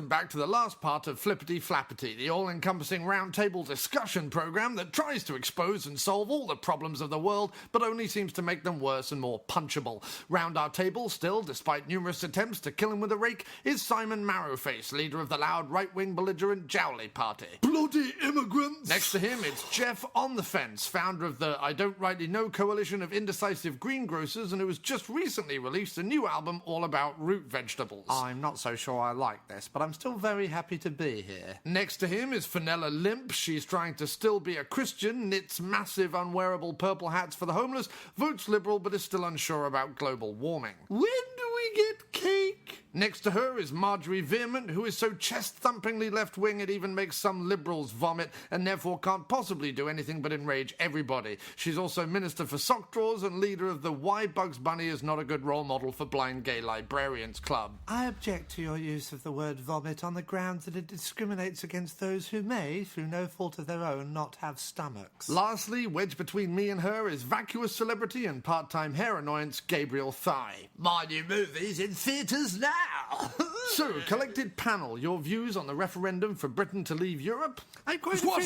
welcome back to the last part of Flippity Flappity, the all-encompassing roundtable discussion program that tries to expose and solve all the problems of the world, but only seems to make them worse and more punchable. Round our table, still, despite numerous attempts to kill him with a rake, is Simon Marrowface, leader of the loud right-wing belligerent Jowly Party. Bloody immigrants! Next to him, it's Jeff on the Fence, founder of the I Don't Rightly Know coalition of indecisive greengrocers, and who has just recently released a new album all about root vegetables. I'm not so sure I like this, but I'm still very happy to be here. Next to him is Fenella Limp. She's trying to still be a Christian, knits massive unwearable purple hats for the homeless, votes Liberal, but is still unsure about global warming. When do we get cake? Next to her is Marjorie Veerman, who is so chest-thumpingly left-wing it even makes some Liberals vomit, and therefore can't possibly do anything but enrage everybody. She's also Minister for Sock Drawers and leader of the Why Bugs Bunny is Not a Good Role Model for Blind Gay Librarians Club. I object to your use of the word vomit on the grounds that it discriminates against those who may, through no fault of their own, not have stomachs. Lastly, wedged between me and her is vacuous celebrity and part-time hair annoyance Gabriel Thigh. My new movie's in theatres now! So, collected panel, your views on the referendum for Britain to leave Europe? I'm quite it's all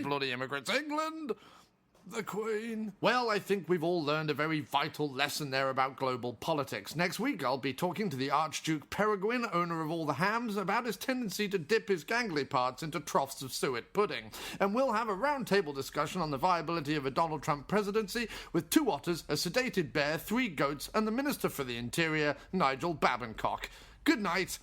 Bloody immigrants, England! The Queen. Well, I think we've all learned a very vital lesson there about global politics. Next week, I'll be talking to the Archduke Peregrine, owner of all the hams, about his tendency to dip his gangly parts into troughs of suet pudding. And we'll have a roundtable discussion on the viability of a Donald Trump presidency with 2 otters, a sedated bear, 3 goats, and the Minister for the Interior, Nigel Babincock. Good night.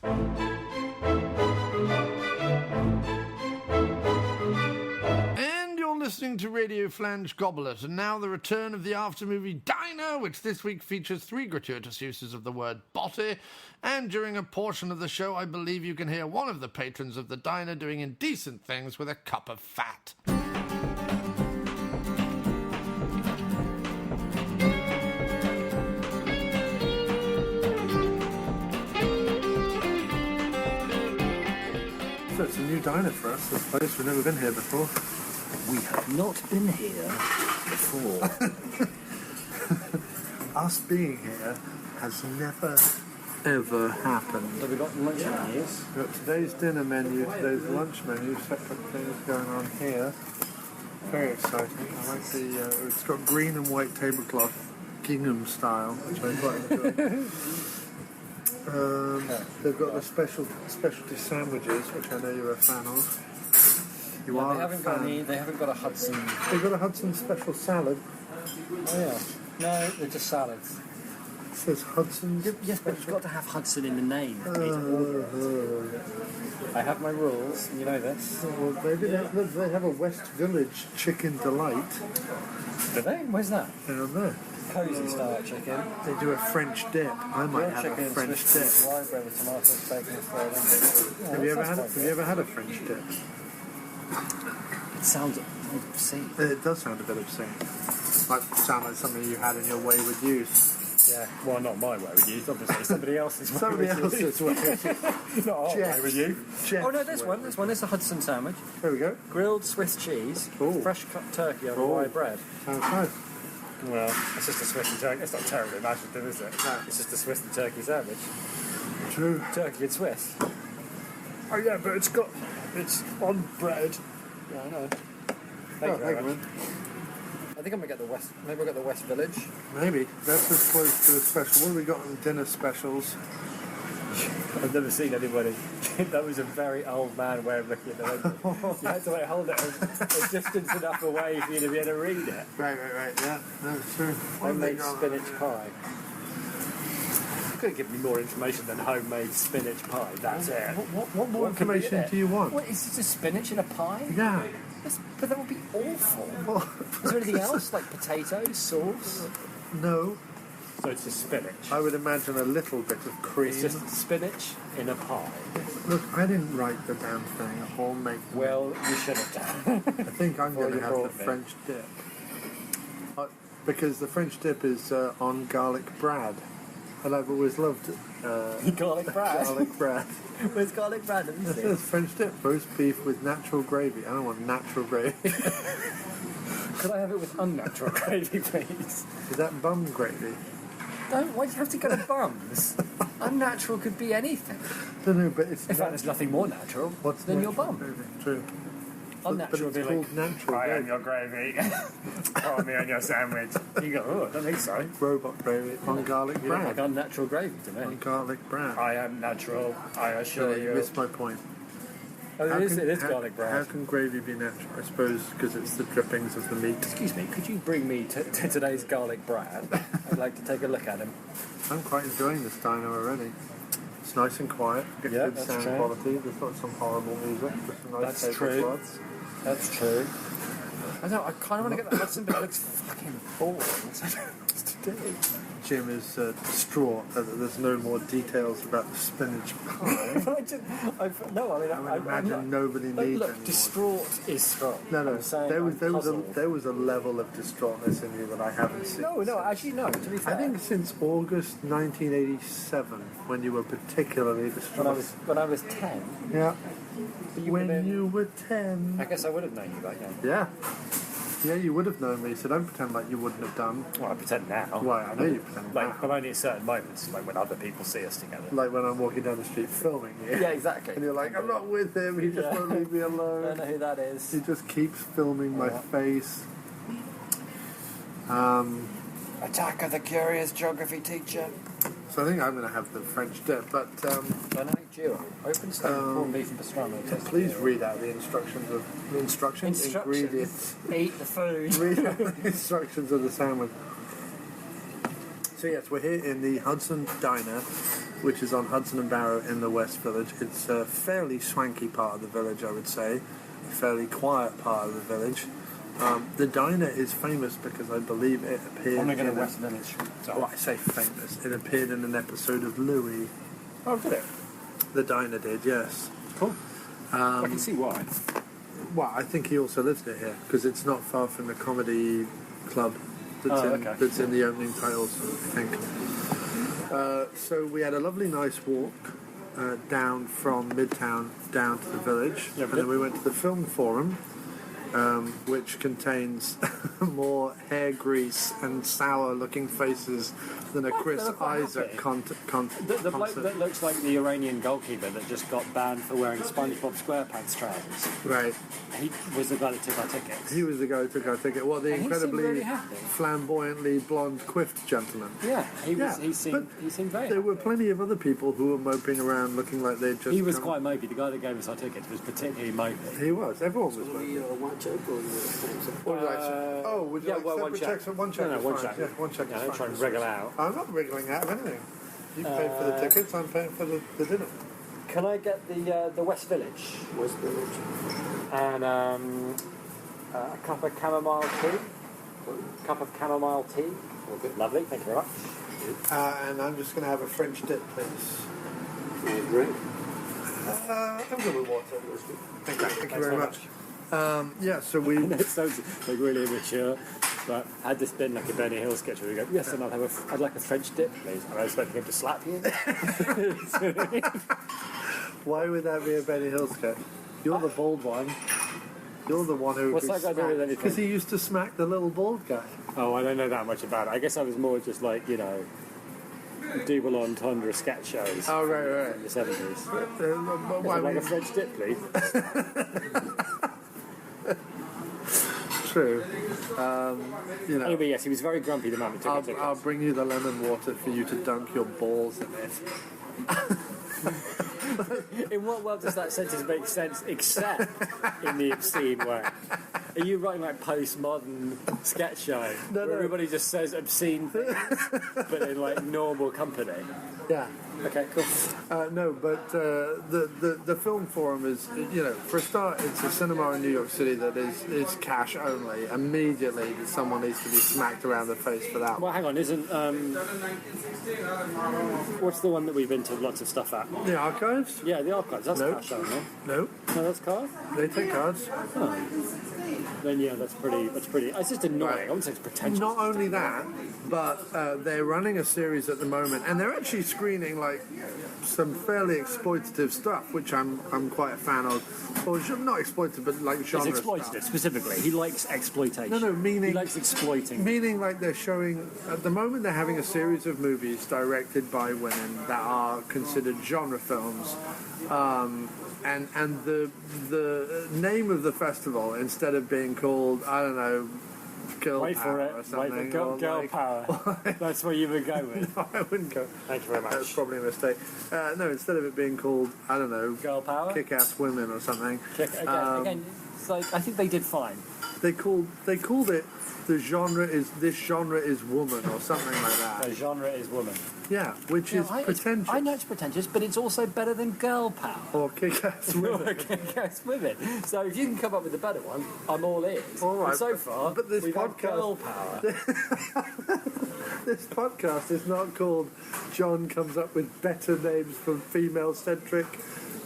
Listening to Radio Flange Goblet, and now the return of the after-movie Diner, which this week features 3 gratuitous uses of the word botty, and during a portion of the show I believe you can hear one of the patrons of the diner doing indecent things with a cup of fat. So it's a new diner for us, this place. We've never been here before. We have not been here before. Us being here has never, ever happened. So we've got lunch menus. We've got today's dinner menu, today's lunch menu, separate things going on here. Very exciting. I like the, it's got green and white tablecloth, gingham style, which I quite enjoy. They've got the specialty sandwiches, which I know you're a fan of. They haven't got a Hudson. They've got a Hudson special salad. Oh yeah. No, they're just salads. It says Hudson. Yes, but you've got to have Hudson in the name. I have my rules, you know this. Well, they have a West Village chicken delight. Do they? Where's that? Down there. Cozy style chicken. They do a French dip. I might have chicken, a French Swiss dip. rye bread with tomatoes, bacon, and frozen. Have you ever had a French dip? It sounds obscene. It does sound a bit obscene. Might sound like something you had in your wayward youth. Yeah, well, not my way with you, obviously. Somebody else's way Somebody with you. else's way. Not our way with you. Jeff's Oh, no, there's way. one. There's one. There's a Hudson sandwich. There we go. Grilled Swiss cheese, Ooh. fresh cut turkey on Ooh. rye bread. Sounds nice. Well, it's just a Swiss and turkey. It's not terribly imaginative, is it? No. It's just a Swiss and turkey sandwich. True. Turkey and Swiss. Oh yeah, but it's on bread. Yeah, I know. Thank you very much. I think I'm gonna get the West. Maybe we'll get the West Village. Maybe. That's as close to a special. What have we got on dinner specials? I've never seen anybody. That was a very old man way of looking at the menu. You had to hold it a distance enough away for you to be able to read it. Right. Yeah, no, it's true. Homemade spinach pie. Could have given me more information than homemade spinach pie. That's it. What more information do you want? What, is it just spinach in a pie? Yeah. But that would be awful. Well, Is there anything else, like potatoes, sauce? No. So it's just spinach. I would imagine a little bit of cream. It's just spinach in a pie. Look, I didn't write the damn thing or make the Well, you should have done. I think I'm Well, going to you have the brought me. French dip. Because the French dip is on garlic bread. And I've always loved Garlic bread. garlic bread. Where's garlic bread? Let me It see. says French dip, roast beef with natural gravy. I don't want natural gravy. Could I have it with unnatural gravy, please? Is that bum gravy? Don't. Why do you have to go to bums? Unnatural could be anything. I don't know, but it's In fact, there's nothing more natural than your natural bum. gravy? True. Unnatural but would be it's like, called natural I am gravy. your gravy. Pour me on your sandwich. You go, oh, I don't think so. Robot gravy on garlic You look bread. like unnatural gravy to me. On garlic bread. I am natural, I assure You you. missed my point. Oh, How it is can- garlic bread. How can gravy be natural? I suppose because it's the drippings of the meat. Excuse me, could you bring me to today's garlic bread? I'd like to take a look at him. I'm quite enjoying this diner already. It's nice and quiet. Get Yeah, good that's sound true. quality. There's not some horrible music. Just some nice That's true. tablecloths. That's true. I know, I kind of want to get the Hudson, but it looks fucking boring. What's to do? Jim is distraught that there's no more details about the spinach pie. I imagine nobody needs Look, anymore. distraught is strong. No, I'm saying there was I'm there was a puzzled. there was a level of distraughtness in you that I haven't seen. No, actually no. To be fair, I think since August 1987, when you were particularly distraught. when I was 10, Yeah. you When would have been- you were 10. I guess I would have known you that young. Yeah. Yeah, you would have known me, so don't pretend like you wouldn't have done. Well, I pretend now. Why, I know you pretend Like, now. but only at certain moments, like when other people see us together. Like when I'm walking down the street filming you. Yeah, exactly. And you're like, I'm not with him, he just Yeah. won't leave me I don't alone. know who that is. He just keeps filming my Yeah. face. Attack of the Curious Geography Teacher. So I think I'm going to have the French dip, but Dynamic duo. Open stone, corned beef and pastrami. please read out the instructions of ingredients. Eat the food. Read out the instructions of the sandwich. So yes, we're here in the Hudson Diner, which is on Hudson and Barrow in the West Village. It's a fairly swanky part of the village, I would say. A fairly quiet part of the village. The diner is famous because I believe it appeared I'm going to go in to West Village. well, I say famous. It appeared in an episode of Louis. Oh, did it? The diner did, yes. Cool. I can see why. Well, I think he also lives near here because it's not far from the comedy club that's, that's in the opening titles, I think. So we had a lovely, nice walk down from Midtown down to the village, Yep, and then we went to the film forum, which contains more hair grease and sour-looking faces than a Chris They're quite Isaac happy. The bloke concert. that looks like the Iranian goalkeeper that just got banned for wearing SpongeBob SquarePants trousers. Right. He was the guy that took our tickets. He was the guy who took our ticket. Well, the And he seemed incredibly really happy. flamboyantly blonde quiffed gentleman. Yeah, he was. Yeah, He seemed very. There were happy. plenty of other people who were moping around looking like they'd just He was come- quite mopey. The guy that gave us our tickets was particularly mopey. He was. Everyone was moping. Oh, would you yeah, like well, separate one check. checks? One check No, is one fine. check. Yeah, one check Yeah, is don't fine. try and wriggle out. I'm not wriggling out of anything. You paid for the tickets, I'm paying for the dinner. Can I get the West Village? West Village. And a cup of chamomile tea. Cup of chamomile tea. Okay. Lovely, thank you very much. And I'm just going to have a French dip, please. Great. I'm good with water. Thank you Thanks very much. Yeah, so we... It sounds like really immature, but had this been like a Benny Hill sketch where we go, yes, and I'd like a French dip, please. And I was expecting him to slap you. Why would that be a Benny Hill sketch? You're the bald one. You're the one who What's that got to do with anything? Because he used to smack the little bald guy. Oh, I don't know that much about it. I guess I was more just like, double entendre sketch shows Oh, right. in the 70s. Why Like a French dip, please. True. Anyway, yes, he was very grumpy the moment he took our tickets. I'll bring you the lemon water for you to dunk your balls in it. In what world does that sentence make sense except in the obscene way? Are you writing like postmodern sketch show where everybody just says obscene things, but in like normal company? Yeah. Okay, cool. No, but the film forum is, for a start, it's a cinema in New York City that is cash only. Immediately, someone needs to be smacked around the face for that. Well, hang on, isn't what's the one that we've been to lots of stuff at? The Archives? Yeah, the Archives. That's Nope. cash only. No, No, that's card. they take cards. Then yeah, that's pretty. It's just annoying. Right. I wouldn't say it's pretentious. Not only that, but they're running a series at the moment, and they're actually screening like some fairly exploitative stuff, which I'm quite a fan of. Or not exploitative, but like genre It's exploitative stuff. specifically. He likes exploitation. No, meaning he likes exploiting. Meaning, like they're showing at the moment, they're having a series of movies directed by women that are considered genre films. And the name of the festival, instead of being called, I don't know, Girl Wait Power for or it. something, Wait for Girl Power. That's where you would go with. No, I wouldn't go. Thank you very much. That's probably a mistake. No, instead of it being called, I don't know, Girl Power. Kick-Ass Women or something. Again, it's like, I think they did fine. They called it this genre is woman or something like that. The genre is woman. Yeah, which is pretentious. I know it's pretentious, but it's also better than Girl Power. Or Kick-Ass Women. Kick-Ass Women. So if you can come up with a better one, I'm all ears. All right, And so far, but this we've had podcast- Girl Power. This podcast is not called John comes up with better names for female-centric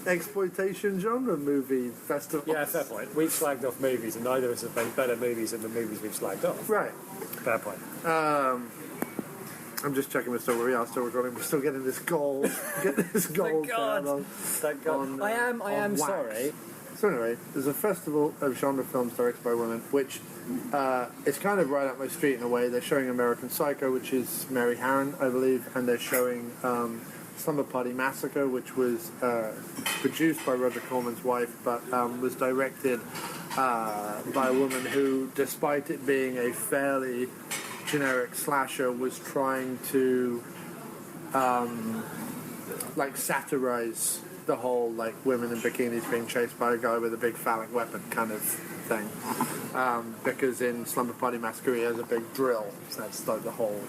exploitation genre movie festivals. Yeah, fair point. We've slagged off movies, and neither of us have made better movies than the movies we've slagged off. Right. Fair point. I'm just checking we're still recording. We're still getting this gold. Get this gold. Thank God. Thank God. I am wax. sorry. So anyway, there's a festival of genre films directed by women, which is kind of right up my street in a way. They're showing American Psycho, which is Mary Harron, I believe, and they're showing Slumber Party Massacre, which was produced by Roger Corman's wife, but was directed by a woman who, despite it being a fairly generic slasher, was trying to satirize the whole women in bikinis being chased by a guy with a big phallic weapon kind of thing, because in Slumber Party Massacre he has a big drill, so that's the whole.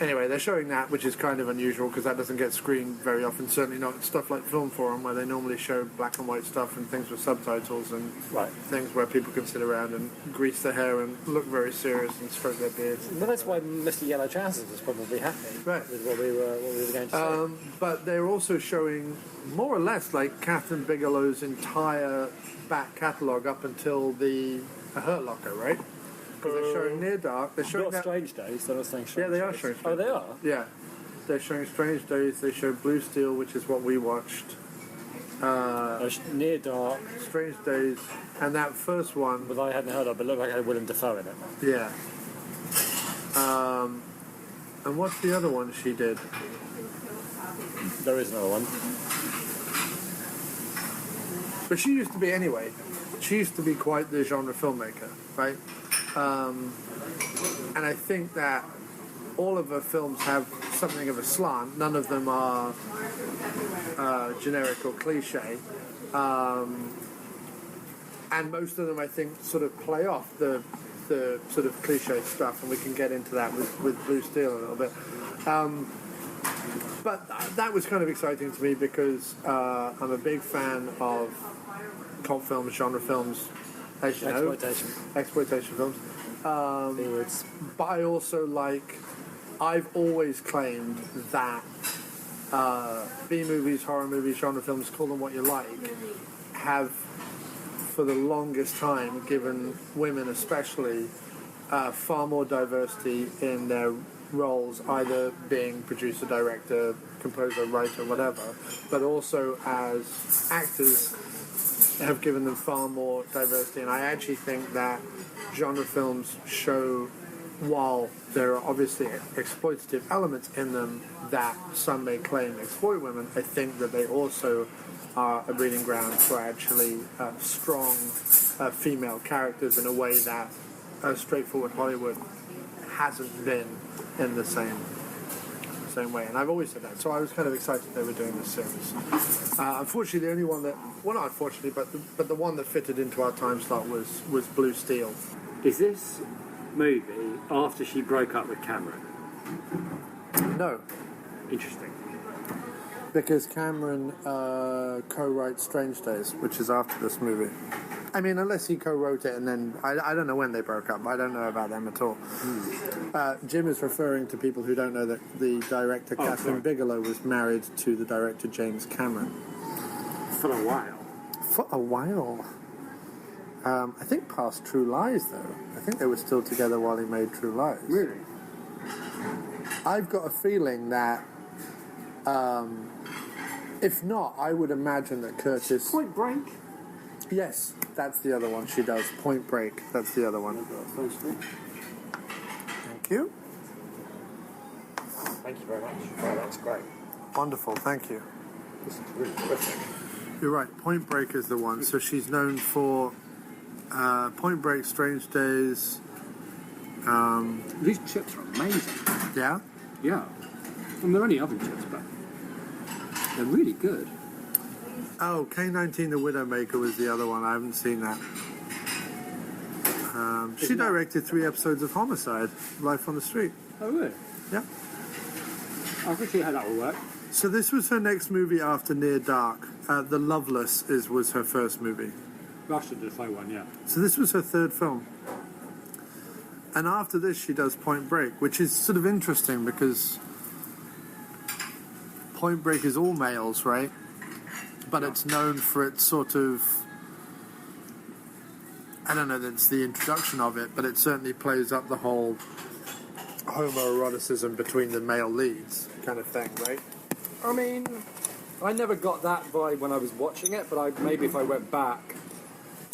Anyway, they're showing that, which is kind of unusual because that doesn't get screened very often. Certainly not stuff like Film Forum, where they normally show black and white stuff and things with subtitles and things where people can sit around and grease their hair and look very serious and stroke their beards. Well, that's why Mr. Yellow Trousers was probably happy with what we were going to say. But they're also showing more or less Kathryn Bigelow's entire back catalogue up until the Hurt Locker, right? Because they're showing Near Dark. They're showing not Strange Days. They're not saying Strange Yeah, they are Days. showing Oh, Strange they are? Yeah. They're showing Strange Days. They show Blue Steel, which is what we watched. Near Dark. Strange Days. And that first one. But I hadn't heard of, but it looked like it had Willem Dafoe in it. Yeah. And what's the other one she did? There is another one. But she used to be, anyway, she used to be quite the genre filmmaker, right? And I think that all of her films have something of a slant. None of them are generic or cliche. And most of them, I think, sort of play off the sort of cliche stuff, and we can get into that with Blue Steel a little bit. But that was kind of exciting to me because I'm a big fan of cult films, genre films, as you know. Exploitation films. But I also I've always claimed that B-movies, horror movies, genre films, call them what you like, have for the longest time given women especially far more diversity in their roles, either being producer, director, composer, writer, whatever, but also as actors have given them far more diversity. And I actually think that genre films show, while there are obviously exploitative elements in them that some may claim exploit women, I think that they also are a breeding ground for actually strong female characters in a way that straightforward Hollywood hasn't been in the same the same way, and I've always said that. So I was kind of excited they were doing this series. Unfortunately, the only one that, well, not unfortunately, but the one that fitted into our time slot was Blue Steel. Is this movie after she broke up with Cameron? No, Interesting. because Cameron co-writes Strange Days, which is after this movie. I mean, unless he co-wrote it, and then I don't know when they broke up. I don't know about them at all. Jim is referring to people who don't know that the director Kathryn sorry. Bigelow was married to the director James Cameron For a while. for a while. I think past True Lies, though. I think they were still together while he made True Lies. Really? I've got a feeling that, if not, I would imagine that Curtis... Point Break? Yes, that's the other one she does. Point Break, that's the other one. Thank you. Thank you very much. Oh, that's great. Wonderful, thank you. This is really terrific. You're right, Point Break is the one. So she's known for Point Break, Strange Days. These chips are amazing. Yeah? Yeah. And they're only oven chips, but they're really good. Oh, K-19 The Widowmaker was the other one. I haven't seen that. She directed 3 episodes of Homicide, Life on the Street. Oh, really? Yeah. I can see how that will work. So this was her next movie after Near Dark. The Loveless was her first movie. Russia did the slow one, yeah. So this was her 3rd film. And after this, she does Point Break, which is sort of interesting because Point Break is all males, right? But it's known for its sort of... I don't know that it's the introduction of it, but it certainly plays up the whole homoeroticism between the male leads kind of thing, right? I mean, I never got that vibe when I was watching it, but maybe if I went back,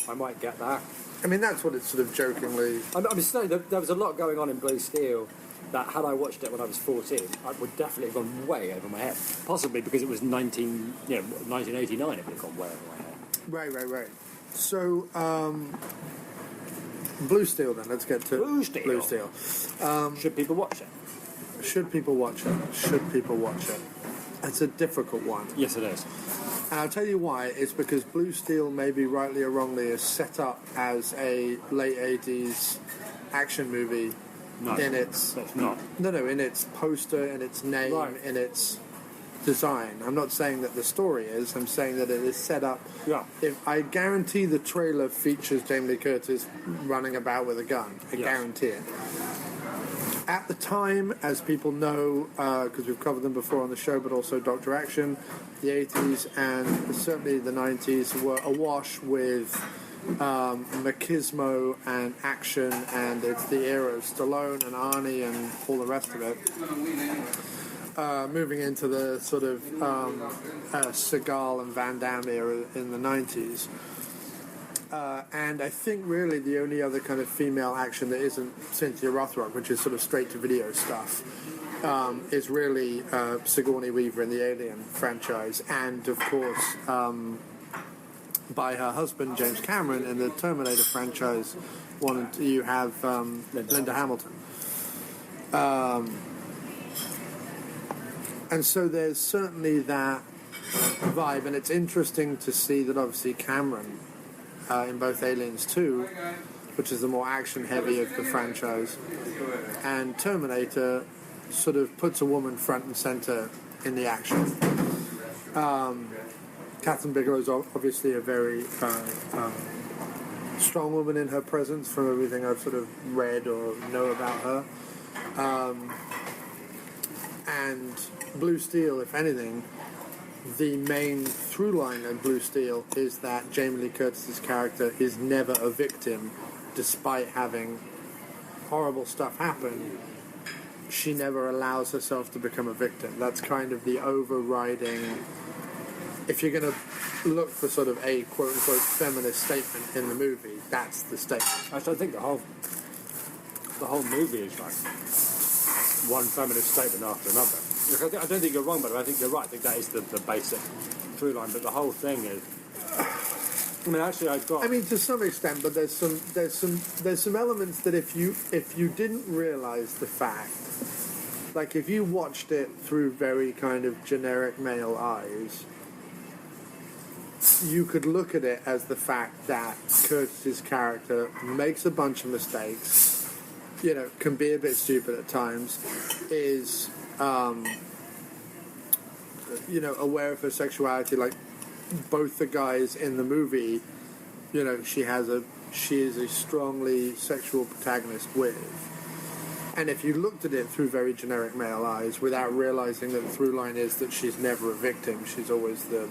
I might get that. I mean, that's what it's sort of jokingly... I'm saying there was a lot going on in Blue Steel that had I watched it when I was 14, I would definitely have gone way over my head. Possibly because it was 1989, it would have gone way over my head. Right. So, Blue Steel then, let's get to Blue Steel. Blue Steel. Should people watch it? Should people watch it? Should people watch it? It's a difficult one. Yes, it is. And I'll tell you why. It's because Blue Steel, maybe rightly or wrongly, is set up as a late 80s action movie No, in its... that's not. No, in its poster, in its name, Right. in its design. I'm not saying that the story is. I'm saying that it is set up... Yeah. If I guarantee the trailer features Jamie Lee Curtis running about with a gun. I Yes. guarantee it. At the time, as people know, because we've covered them before on the show, but also Dr. Action, the 80s and certainly the 90s were awash with machismo and action, and it's the era of Stallone and Arnie and all the rest of it. Moving into the sort of Seagal and Van Damme era in the 90s. And I think really the only other kind of female action that isn't Cynthia Rothrock, which is sort of straight-to-video stuff, is really Sigourney Weaver in the Alien franchise, and of course by her husband James Cameron in the Terminator franchise. You have Linda Hamilton. And so there's certainly that vibe, and it's interesting to see that obviously Cameron in both Aliens 2, which is the more action-heavy of the franchise, and Terminator sort of puts a woman front and centre in the action. Kathryn Bigelow is obviously a very strong woman in her presence from everything I've sort of read or know about her. And Blue Steel, if anything, the main through line in Blue Steel is that Jamie Lee Curtis's character is never a victim, despite having horrible stuff happen. She never allows herself to become a victim. That's kind of the overriding... If you're going to look for sort of a quote-unquote feminist statement in the movie, that's the statement. Actually, I think the whole movie is like one feminist statement after another. Look, I don't think you're wrong, but I think you're right. I think that is the basic through line. But the whole thing is, I mean, actually, I mean, to some extent, but there's some elements that if you didn't realise the fact like if you watched it through very kind of generic male eyes, you could look at it as the fact that Curtis's character makes a bunch of mistakes, you know, can be a bit stupid at times, is, you know, aware of her sexuality. Like both the guys in the movie, you know, she is a strongly sexual protagonist with. And if you looked at it through very generic male eyes without realizing that the through line is that she's never a victim, she's always the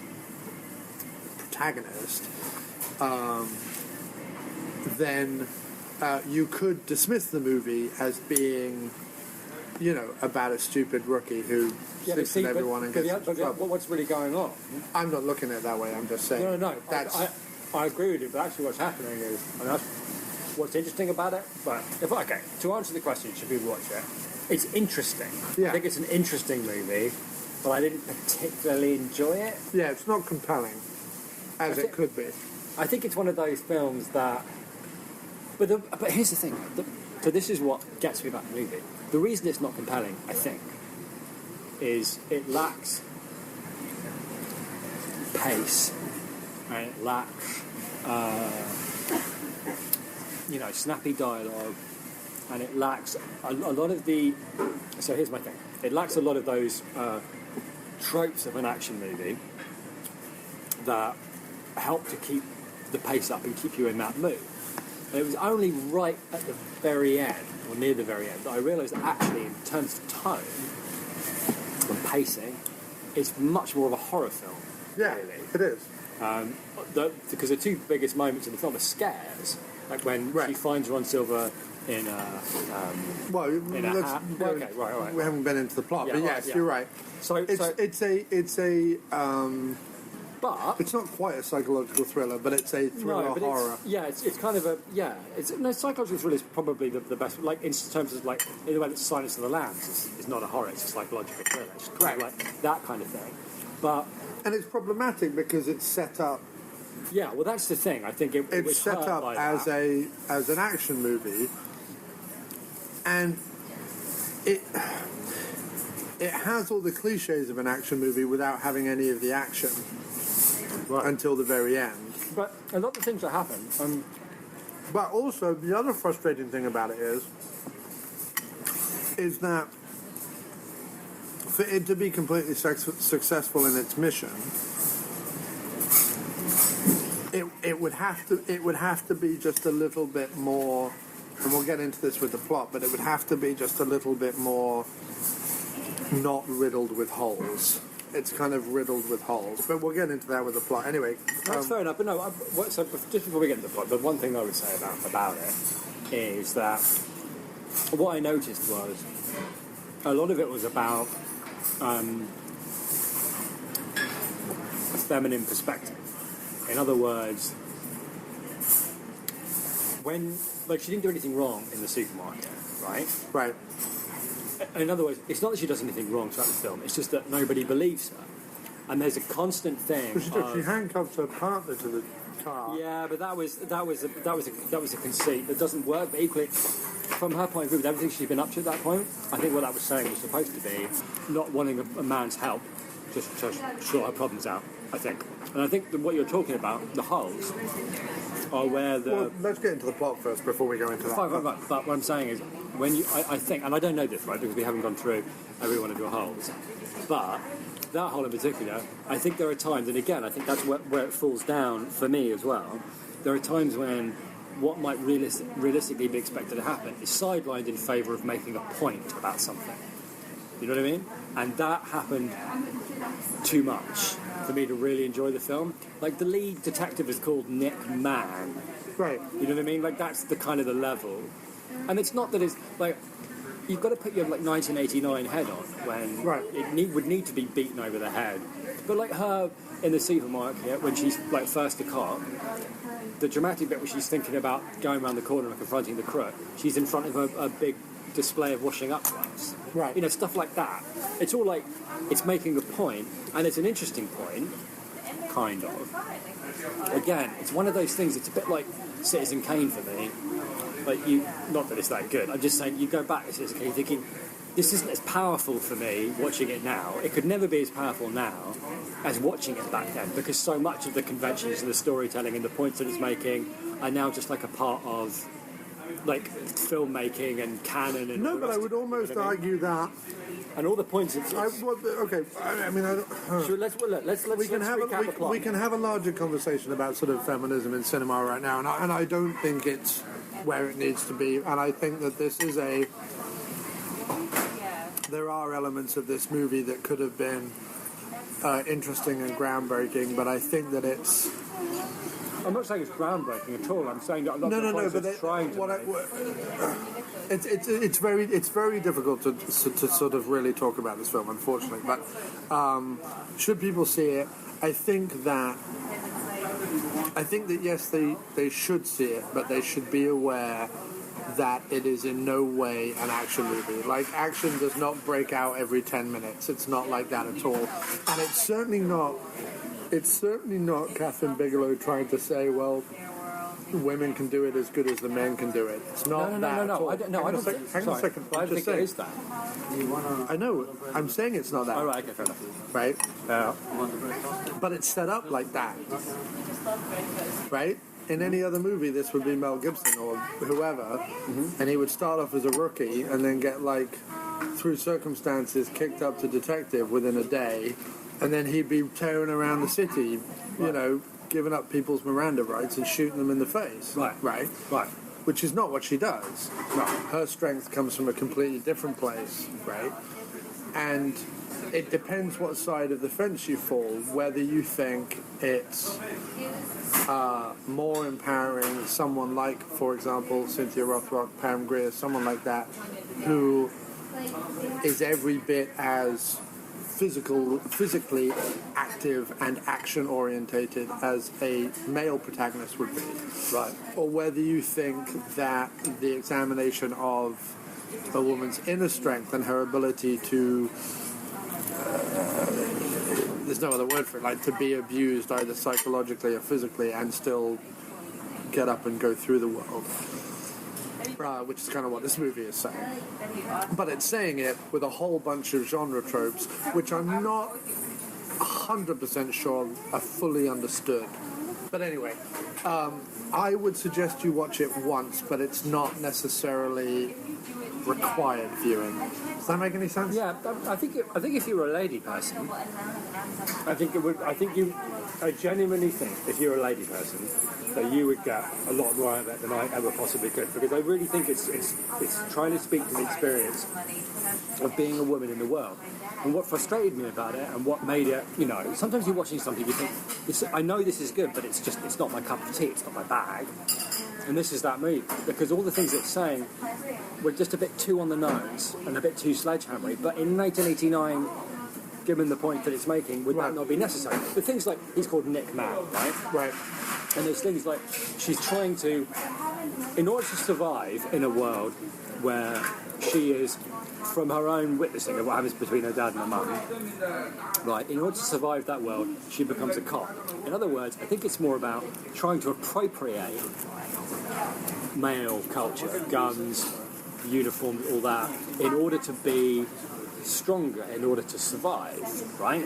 protagonist, then you could dismiss the movie as being, you know, about a stupid rookie who sleeps with everyone and gets into trouble. What's really going on? I'm not looking at it that way, I'm just saying. No. That's, I agree with you, but actually what's happening is, and that's what's interesting about it, but to answer the question, should people watch it? It's interesting. Yeah. I think it's an interesting movie, but I didn't particularly enjoy it. yeah, it's not compelling, as it could be. I think it's one of those films that... But here's the thing. So this is what gets me about the movie. The reason it's not compelling, I think, is it lacks pace, and it lacks, you know, snappy dialogue, and it lacks a lot of the... So here's my thing. It lacks a lot of those tropes of an action movie that help to keep the pace up and keep you in that mood. And it was only right at the very end, or near the very end, that I realised that actually, in terms of tone and pacing, it's much more of a horror film. Yeah, really. it is. Because the two biggest moments in the film are scares, like when she finds Ron Silver in a... Well, in a hat. Okay, right. We haven't been into the plot, Yeah, but right, yes, yeah. you're right. But It's not quite a psychological thriller, but it's a thriller horror. It's kind of a psychological thriller is probably the best. Like in terms of like in the way that Silence of the Lambs is not a horror; it's a psychological thriller. It's kind of like that kind of thing. And it's problematic because it's set up. Yeah, well, that's the thing. I think it was set hurt up by as that. as an action movie, and it has all the cliches of an action movie without having any of the action. Right. Until the very end. But a lot of things that happen. But also, the other frustrating thing about it is that for it to be completely successful in its mission, it would have to be just a little bit more. And we'll get into this with the plot, but it would have to be just a little bit more not riddled with holes. It's kind of riddled with holes, but we'll get into that with the plot. Anyway, that's fair enough. But no, so just before we get into the plot, the one thing I would say about it is that what I noticed was a lot of it was about a feminine perspective. In other words, when she didn't do anything wrong in the supermarket, right? Right. In other words, it's not that she does anything wrong throughout the film. It's just that nobody believes her, and there's a constant thing. She handcuffs her partner to the car. Yeah, but that was a conceit that doesn't work. But equally, from her point of view, with everything she'd been up to at that point, I think what that was saying was supposed to be not wanting a man's help, just to sort her problems out. I think, and I think that what you're talking about, the holes, are where the... Well, let's get into the plot first before we go into that. Right. But what I'm saying is, when you... I think, and I don't know this, right, because we haven't gone through every one of your holes, but that hole in particular, I think there are times, and again, I think that's where it falls down for me as well, there are times when what might realistically be expected to happen is sidelined in favour of making a point about something. You know what I mean? And that happened too much for me to really enjoy the film. Like, the lead detective is called Nick Mann. Right. You know what I mean? Like, that's the kind of the level. And it's not that it's, like, you've got to put your, like, 1989 head on when it would need to be beaten over the head. But, like, her in the supermarket, when she's, like, first a cop, the dramatic bit where she's thinking about going around the corner and confronting the crook, she's in front of a big display of washing up gloves. Right. You know, stuff like that. It's all like, it's making a point, and it's an interesting point, kind of. Again, it's one of those things, it's a bit like Citizen Kane for me. Like, not that it's that good, I'm just saying, you go back to Citizen Kane, you're thinking, this isn't as powerful for me watching it now. It could never be as powerful now as watching it back then, because so much of the conventions and the storytelling and the points that it's making are now just like a part of like filmmaking and canon. And No, but I would almost argue that. And all the points. Let's we can have a larger conversation about sort of feminism in cinema right now, and I don't think it's where it needs to be. And I think that there are elements of this movie that could have been interesting and groundbreaking, but I think that it's. I'm not saying it's groundbreaking at all. I'm saying that a lot of the points it's trying to make. It's very difficult to sort of really talk about this film, unfortunately. But should people see it? I think that yes, they should see it, but they should be aware that it is in no way an action movie. Like, action does not break out every 10 minutes. It's not like that at all, and it's certainly not Kathryn Bigelow trying to say, well, women can do it as good as the men can do it. It's not that at all. Hang on a second. I think it is that. I know. I'm saying it's not that. All right, okay, fair enough. Right? But it's set up like that. Right? In any other movie, this would be Mel Gibson or whoever, and he would start off as a rookie and then get, like, through circumstances, kicked up to detective within a day. And then he'd be tearing around the city, giving up people's Miranda rights and shooting them in the face. Right. Which is not what she does. No. Her strength comes from a completely different place, right? And it depends what side of the fence you fall, whether you think it's more empowering someone like, for example, Cynthia Rothrock, Pam Grier, someone like that, who is every bit as physically active and action-orientated as a male protagonist would be. Right. Or whether you think that the examination of a woman's inner strength and her ability to there's no other word for it, like to be abused either psychologically or physically and still get up and go through the world. Which is kind of what this movie is saying. But it's saying it with a whole bunch of genre tropes, which I'm not 100% sure are fully understood. But anyway, I would suggest you watch it once, but it's not necessarily required viewing. Does that make any sense? Yeah, I think if you were a lady person, I genuinely think if you're a lady person that you would get a lot more out of it than I ever possibly could, because I really think it's trying to speak to the experience of being a woman in the world. And what frustrated me about it and what made it, sometimes you're watching something, you think, I know this is good, but it's not my cup of tea, it's not my bag. And this is that movie, because all the things it's saying were just a bit too on the nose and a bit too sledgehammery. But in 1989, given the point that it's making, would that not be necessary? The things like, he's called Nick Mann, right? Right. And there's things like, she's trying to, in order to survive in a world where she is, from her own witnessing of what happens between her dad and her mum, right, in order to survive that world, she becomes a cop. In other words, I think it's more about trying to appropriate male culture, guns, uniforms, all that, in order to be stronger, in order to survive, right?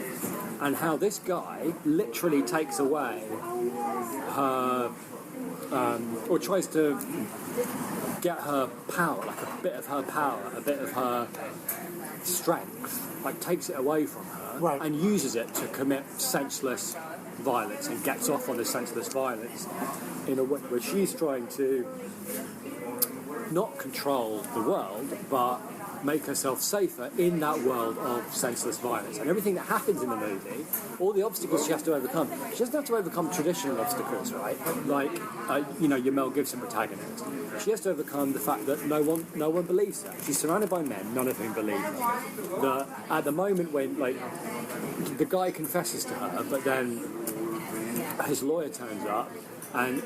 And how this guy literally takes away her, or tries to get her power, like a bit of her power, a bit of her strength, like takes it away from her, right, and uses it to commit senseless violence and gets off on this senseless violence in a way where she's trying to not control the world, but make herself safer in that world of senseless violence. And everything that happens in the movie, all the obstacles she has to overcome, she doesn't have to overcome traditional obstacles, right? Like, your Mel Gibson protagonist. She has to overcome the fact that no one believes her. She's surrounded by men, none of whom believe her. That at the moment when, the guy confesses to her, but then his lawyer turns up and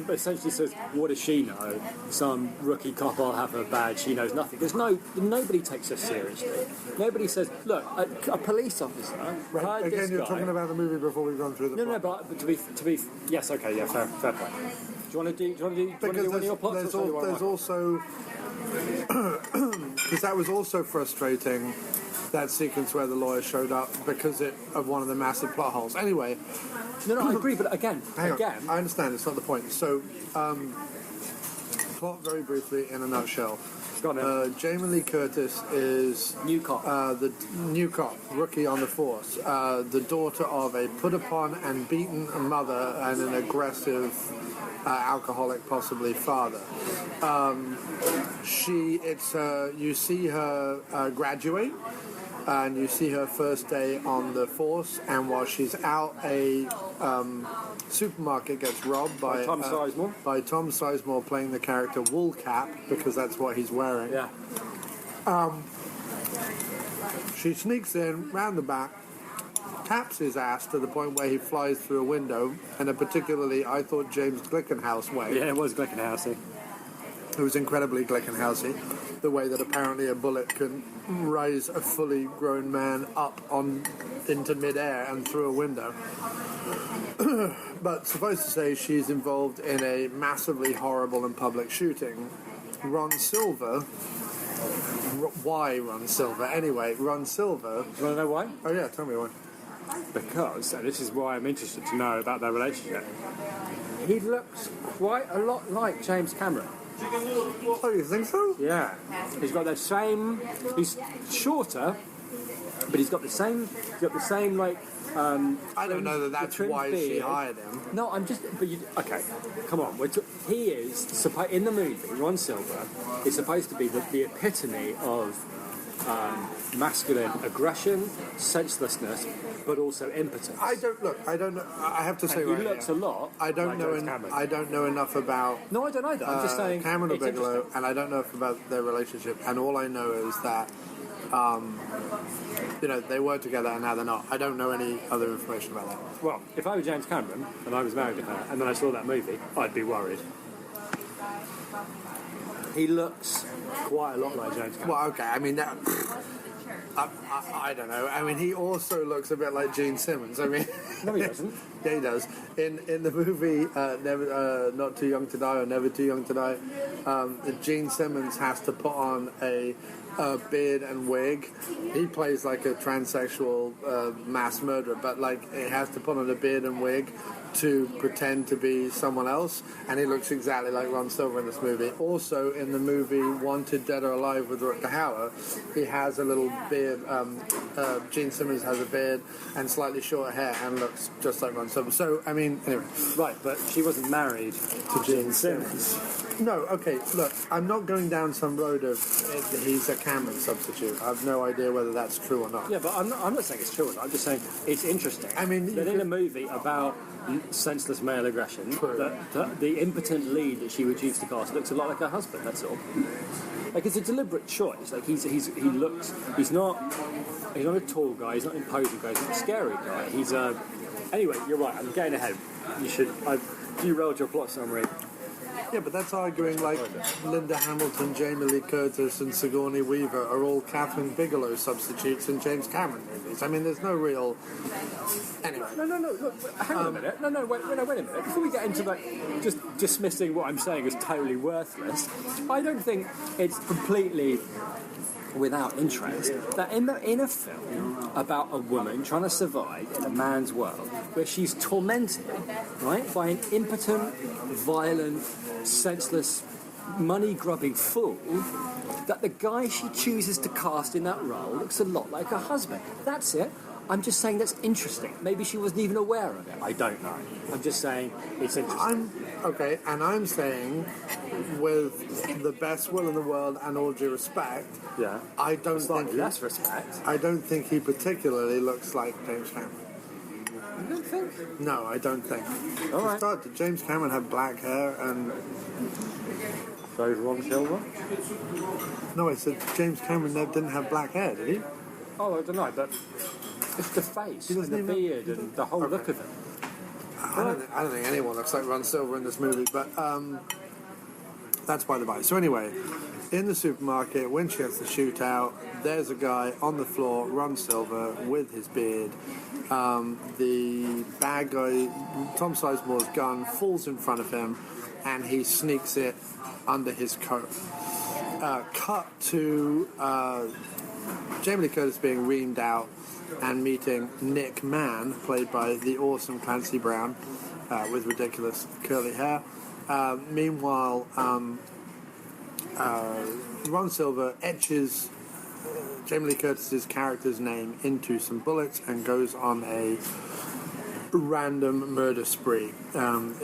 essentially says, what does she know? Some rookie cop, I'll have her badge, she knows nothing. Nobody takes her seriously. Nobody says, look, a police officer heard Again, this you're guy. talking about the movie before we've gone through the plot. But to be yes, okay, yeah, fair point. Do you want to do one of your plots? Because there's also because that was also frustrating, that sequence where the lawyer showed up because of one of the massive plot holes. Anyway, No, I agree, but again, hang on. I understand, it's not the point. So, plot very briefly in a nutshell. Go on then. Jamie Lee Curtis is New cop. the new cop, rookie on the force, the daughter of a put-upon and beaten mother and an aggressive alcoholic, possibly father. You see her graduate, and you see her first day on the force, and while she's out, a supermarket gets robbed by Tom Sizemore. by Tom Sizemore playing the character Woolcap, because that's what he's wearing. Yeah. She sneaks in round the back, taps his ass to the point where he flies through a window, in a particularly, I thought, James Glickenhaus way. Yeah, it was Glickenhausy. It was incredibly Glickenhausy, the way that apparently a bullet can raise a fully grown man up into midair and through a window. But suffice to say, she's involved in a massively horrible and public shooting. Ron Silver... Why Ron Silver? Anyway, Ron Silver... Do you want to know why? Oh yeah, tell me why. Because, and this is why I'm interested to know about their relationship, he looks quite a lot like James Cameron. Oh, you think so? Yeah. He's got the same... He's shorter, but he's got the same like... I don't know that that's why she beard. hired him. No, I'm just... But okay, come on. He is... In the movie, Ron Silver is supposed to be the epitome of masculine aggression, senselessness, but also impotence. I don't know. I have to say, And right he looks here, a lot I don't like know. James Cameron. I don't know enough about No, I don't either. I'm just saying... Cameron or it's Bigelow, interesting. and I don't know enough about their relationship. And all I know is that, they were together and now they're not. I don't know any other information about that. Well, if I were James Cameron and I was married to her and then I saw that movie, I'd be worried. He looks quite a lot like James Cameron. Well, okay. I mean, that, I don't know. I mean, he also looks a bit like Gene Simmons. I mean, No, he doesn't. Yeah, he does. In the movie Not Too Young to Die or Never Too Young to Die, Gene Simmons has to put on a beard and wig. He plays like a transsexual mass murderer, but like he has to put on a beard and wig to pretend to be someone else, and he looks exactly like Ron Silver in this movie. Also, in the movie Wanted Dead or Alive with Rutger Hauer, he has a little beard. Gene Simmons has a beard and slightly shorter hair and looks just like Ron Silver. So, I mean, anyway. Right, but she wasn't married to Gene Simmons. No, okay, look, I'm not going down some road of he's a Cameron substitute. I have no idea whether that's true or not. Yeah, but I'm not saying it's true or not. I'm just saying it's interesting. I mean, that in a movie about senseless male aggression, that the impotent lead that she would choose to cast looks a lot like her husband. That's all. Like, it's a deliberate choice. Like, he's not a tall guy. He's not an imposing guy. He's not a scary guy. Anyway, you're right. I'm getting ahead. You derailed your plot summary. Yeah, but that's arguing like Linda Hamilton, Jamie Lee Curtis, and Sigourney Weaver are all Kathryn Bigelow substitutes in James Cameron movies. I mean, there's no real... Anyway. No, look, hang on a minute. No, wait a minute. Before we get into that, just dismissing what I'm saying as totally worthless, I don't think it's completely without interest that in a film about a woman trying to survive in a man's world where she's tormented, right, by an impotent, violent, senseless, money-grubbing fool, that the guy she chooses to cast in that role looks a lot like her husband. That's it. I'm just saying that's interesting. Maybe she wasn't even aware of it. I don't know. I'm just saying it's interesting. I'm saying, with the best will in the world and all due respect, Yeah. I don't think less respect. I don't think he particularly looks like James Cameron. You don't think? No, I don't think. All To right. start, did James Cameron have black hair and... So Ron Silver? No, I said James Cameron didn't have black hair, did he? Oh, I don't know, but it's the face He and doesn't the even- beard and the whole look of it. I don't think anyone looks like Ron Silver in this movie, but that's by the by. So anyway, in the supermarket, when she has the shootout, there's a guy on the floor, Ron Silver, with his beard. The bad guy, Tom Sizemore's gun, falls in front of him, and he sneaks it under his coat. cut to Jamie Lee Curtis being reamed out and meeting Nick Mann, played by the awesome Clancy Brown, with ridiculous curly hair. Meanwhile, Ron Silver etches Jamie Lee Curtis's character's name into some bullets and goes on a random murder spree.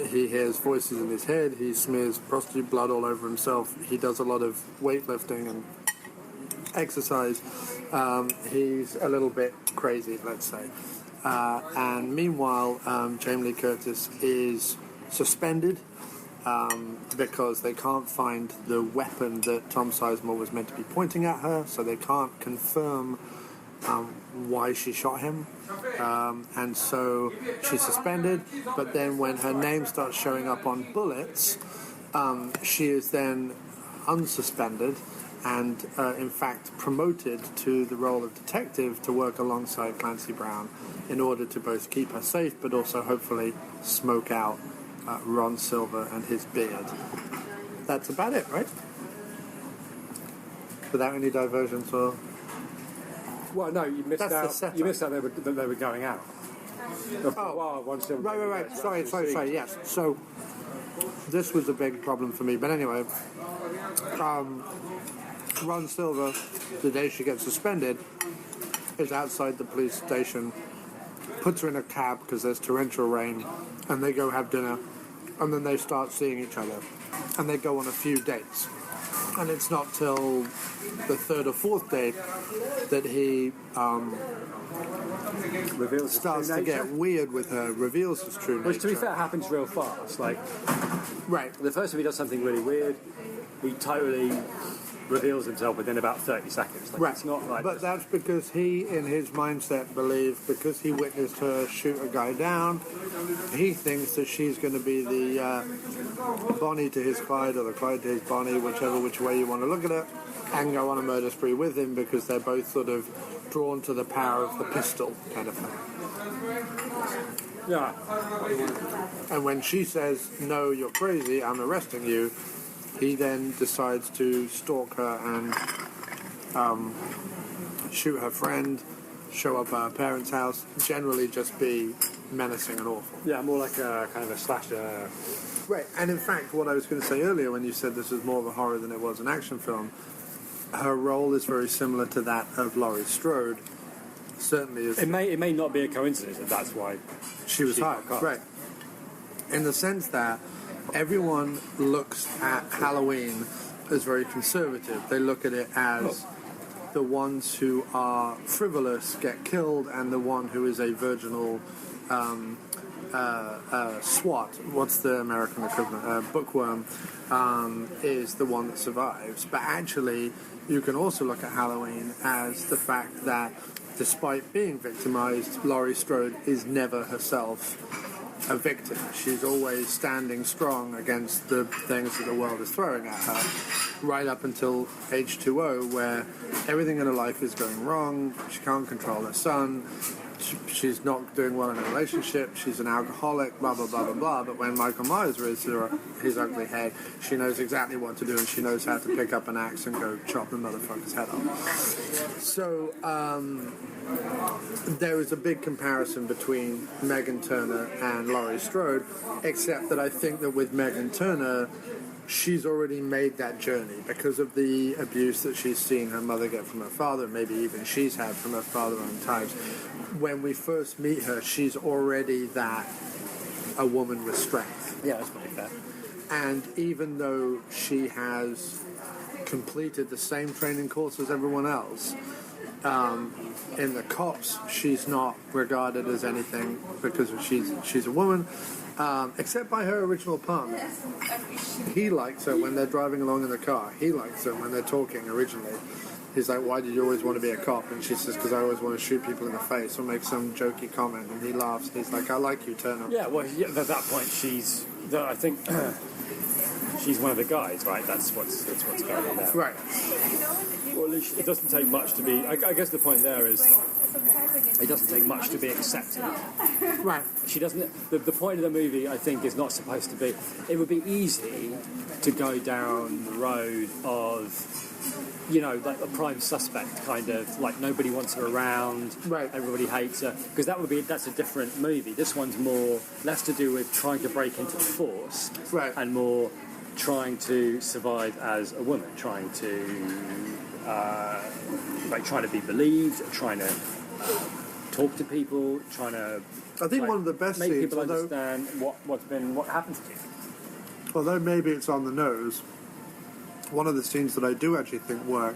He hears voices in his head, he smears prostitute blood all over himself, he does a lot of weightlifting and exercise. He's a little bit crazy, let's say. And meanwhile, Jamie Lee Curtis is suspended because they can't find the weapon that Tom Sizemore was meant to be pointing at her, so they can't confirm why she shot him. And so she's suspended, but then when her name starts showing up on bullets, she is then unsuspended and in fact promoted to the role of detective to work alongside Clancy Brown in order to both keep her safe but also hopefully smoke out Ron Silver and his beard. That's about it, right? Without any diversions or... Well, no, you missed That's the out. setup. You missed out that they were going out. Oh, Ron Silver. right. Sorry, yes. So, this was a big problem for me. But anyway, Ron Silver, the day she gets suspended, is outside the police station, puts her in a cab because there's torrential rain, and they go have dinner, and then they start seeing each other. And they go on a few dates. And it's not till the third or fourth date that he Reveals starts his to true get nature. weird with her, reveals his true nature. Which, to be fair, happens real fast. Like, Right. the first time he does something really weird, he totally reveals himself within about 30 seconds. Like, Right. It's not like... But that's because he, in his mindset, believes because he witnessed her shoot a guy down, he thinks that she's going to be the Bonnie to his Clyde or the Clyde to his Bonnie, which way you want to look at it, and go on a murder spree with him because they're both sort of drawn to the power of the pistol kind of thing. Yeah. And when she says, no, you're crazy, I'm arresting you, he then decides to stalk her and shoot her friend, show up at her parents' house, generally just be menacing and awful. Yeah, more like a kind of a slasher. Right, and in fact, what I was going to say earlier when you said this was more of a horror than it was an action film, her role is very similar to that of Laurie Strode. Certainly is. It may not be a coincidence that that's why She was got hired, cast. right. In the sense that everyone looks at Halloween as very conservative. They look at it as the ones who are frivolous get killed and the one who is a virginal SWAT, what's the American equivalent? Bookworm, is the one that survives. But actually, you can also look at Halloween as the fact that despite being victimized, Laurie Strode is never herself a victim. She's always standing strong against the things that the world is throwing at her, right up until age 2-0, where everything in her life is going wrong. She can't control her son. She's not doing well in a relationship. She's an alcoholic, blah, blah, blah, blah, blah. But when Michael Myers raises his ugly head, she knows exactly what to do, and she knows how to pick up an axe and go chop the motherfucker's head off. So, there is a big comparison between Meghan Turner and Laurie Strode, except that I think that with Meghan Turner, she's already made that journey because of the abuse that she's seen her mother get from her father, maybe even she's had from her father on times. When we first meet her, she's already a woman with strength. Yeah, that's pretty fair. And even though she has completed the same training course as everyone else, in the cops, she's not regarded as anything because she's a woman, except by her original partner. He likes her when they're driving along in the car. He likes her when they're talking originally. He's like, why did you always want to be a cop? And she says, because I always want to shoot people in the face or make some jokey comment. And he laughs. He's like, I like you, Turner. Yeah, well, yeah, at that point, I think she's one of the guys, right? That's what's going on there. Right. Well, at least it doesn't take much to be... I guess the point there is it doesn't take much to be accepted. Right. She doesn't. The point of the movie, I think, is not supposed to be. It would be easy to go down the road of, you know, like a prime suspect kind of, like nobody wants her around, Right. everybody hates her, because that's a different movie. This one's more less to do with trying to break into the force, Right. and more trying to survive as a woman, trying to trying to be believed, trying to talk to people, trying to. I think one of the best make scenes, people although, understand what happened to you. although maybe it's on the nose, one of the scenes that I do actually think work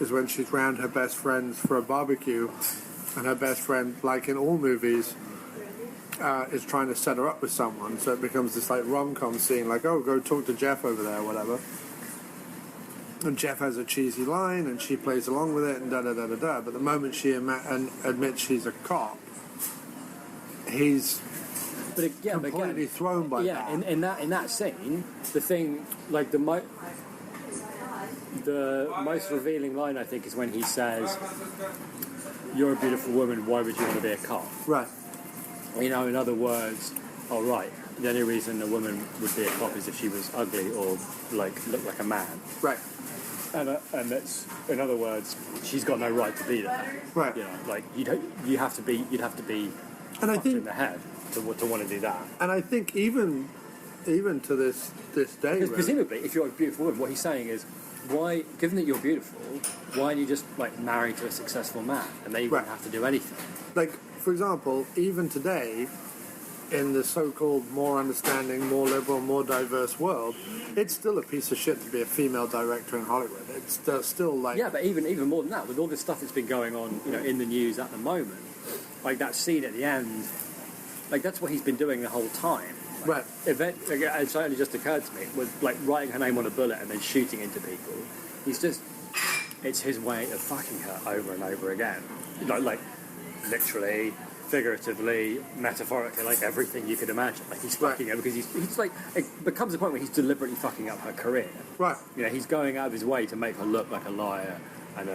is when she's round her best friends for a barbecue, and her best friend, like in all movies, is trying to set her up with someone, so it becomes this like rom-com scene, like, oh, go talk to Jeff over there, or whatever. And Jeff has a cheesy line, and she plays along with it, and da-da-da-da-da. But the moment she admits she's a cop, he's completely thrown by that. Yeah, in that scene, the thing, like the most revealing line, I think, is when he says, "You're a beautiful woman. Why would you want to be a cop?" Right. You know, in other words, oh right, the only reason a woman would be a cop is if she was ugly or like looked like a man. Right. And that's, in other words, she's got no right to be there. Right. You know, like you'd have to be And I fucked in think, the head to want to do that. and I think even to this day, Because really, presumably, if you're a beautiful woman, what he's saying is, why, given that you're beautiful, why aren't you just like married to a successful man and they wouldn't Right. have to do anything? like, for example, even today, in the so-called more understanding, more liberal, more diverse world, it's still a piece of shit to be a female director in Hollywood. It's still like... Yeah, but even more than that, with all this stuff that's been going on, you know, in the news at the moment, like that scene at the end, like that's what he's been doing the whole time. Right. It's only just occurred to me, with like writing her name on a bullet and then shooting into people. It's his way of fucking her over and over again. Like literally, figuratively, metaphorically, like everything you could imagine. Like he's fucking her because he's like, it becomes a point where he's deliberately fucking up her career. Right. You know, he's going out of his way to make her look like a liar and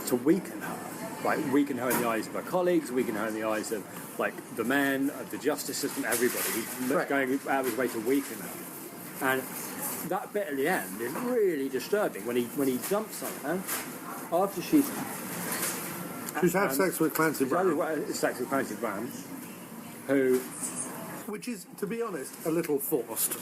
to weaken her. Right, weaken her in the eyes of her colleagues, weaken her in the eyes of like the men, of the justice system, everybody. He's going out of his way to weaken her. And that bit at the end is really disturbing when he jumps on her after she's had sex with Clancy Brown. Sex with Clancy Brown, who... Which is, to be honest, a little forced.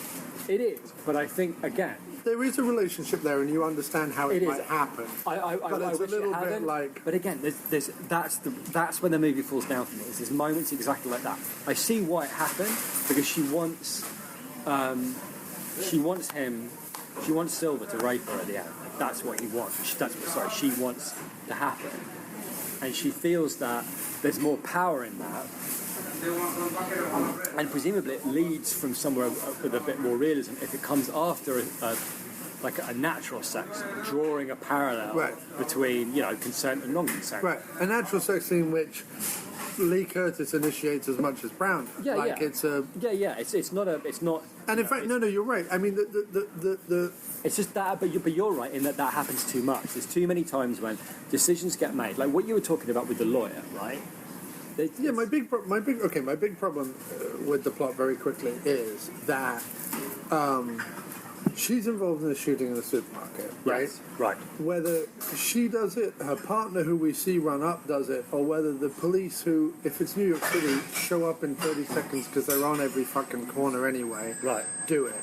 It is, but I think, again... There is a relationship there, and you understand how it might happen. I it's wish a little it hadn't, bit like... But again, that's when the movie falls down for me. There's moments exactly like that. I see why it happened, because she wants Silver to rape her at the end. Like, that's what he wants. She wants to happen. And she feels that there's more power in that. And presumably it leads from somewhere with a bit more realism if it comes after a natural sex, drawing a parallel between, you know, consent and non-consent. Right, a natural sex scene which Lee Curtis initiates as much as Brown. It's a... It's not. And in fact, no, you're right. I mean, the It's just that, but you're right in that happens too much. There's too many times when decisions get made, like what you were talking about with the lawyer, right? my big problem with the plot very quickly is that she's involved in a shooting in a supermarket, right? Yes, right. Whether she does it, her partner who we see run up does it, or whether the police who, if it's New York City, show up in 30 seconds because they're on every fucking corner anyway, do it.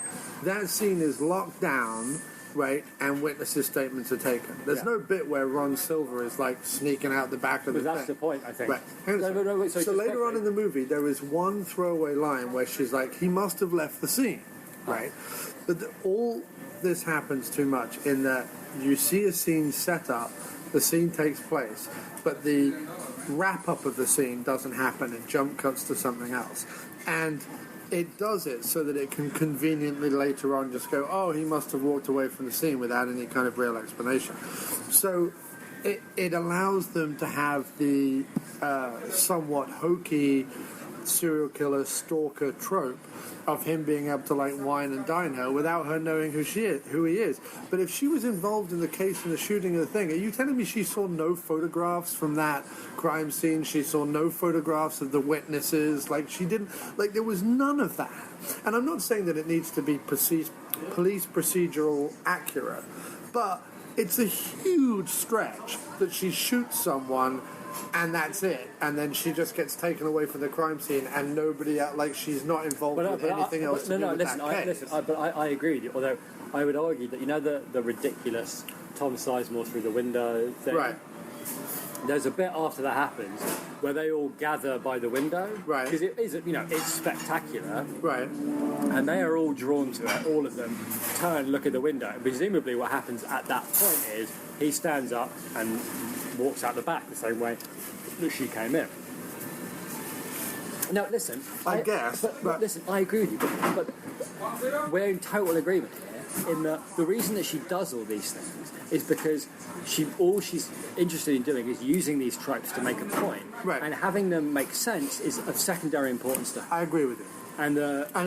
That scene is locked down, right, and witnesses' statements are taken. There's no bit where Ron Silver is like sneaking out the back of the But that's thing. the point, I think. Right. So later on in the movie, there is one throwaway line where she's like, he must have left the scene, right? But all this happens too much in that you see a scene set up, the scene takes place, but the wrap-up of the scene doesn't happen. It jump cuts to something else. And it does it so that it can conveniently later on just go, oh, he must have walked away from the scene without any kind of real explanation. So it allows them to have the somewhat hokey serial killer stalker trope of him being able to like wine and dine her without her knowing who he is. But if she was involved in the case and the shooting of the thing, are you telling me she saw no photographs from that crime scene? She saw no photographs of the witnesses? Like, she didn't, like, there was none of that. And I'm not saying that it needs to be police procedural accurate, but it's a huge stretch that she shoots someone and that's it, and then she just gets taken away from the crime scene, and nobody, like, she's not involved with anything else to do with that case. But I agree with you, although I would argue that, you know, the ridiculous Tom Sizemore through the window thing? Right. There's a bit after that happens where they all gather by the window. Right. Because it is, you know, it's spectacular. Right. And they are all drawn to it, all of them turn, look at the window. And presumably what happens at that point is he stands up and walks out the back the same way that she came in. Now, listen. I guess. But listen, I agree with you. But we're in total agreement here in that the reason that she does all these things is because all she's interested in doing is using these tropes to make a point. Right. And having them make sense is of secondary importance to her. I agree with you. And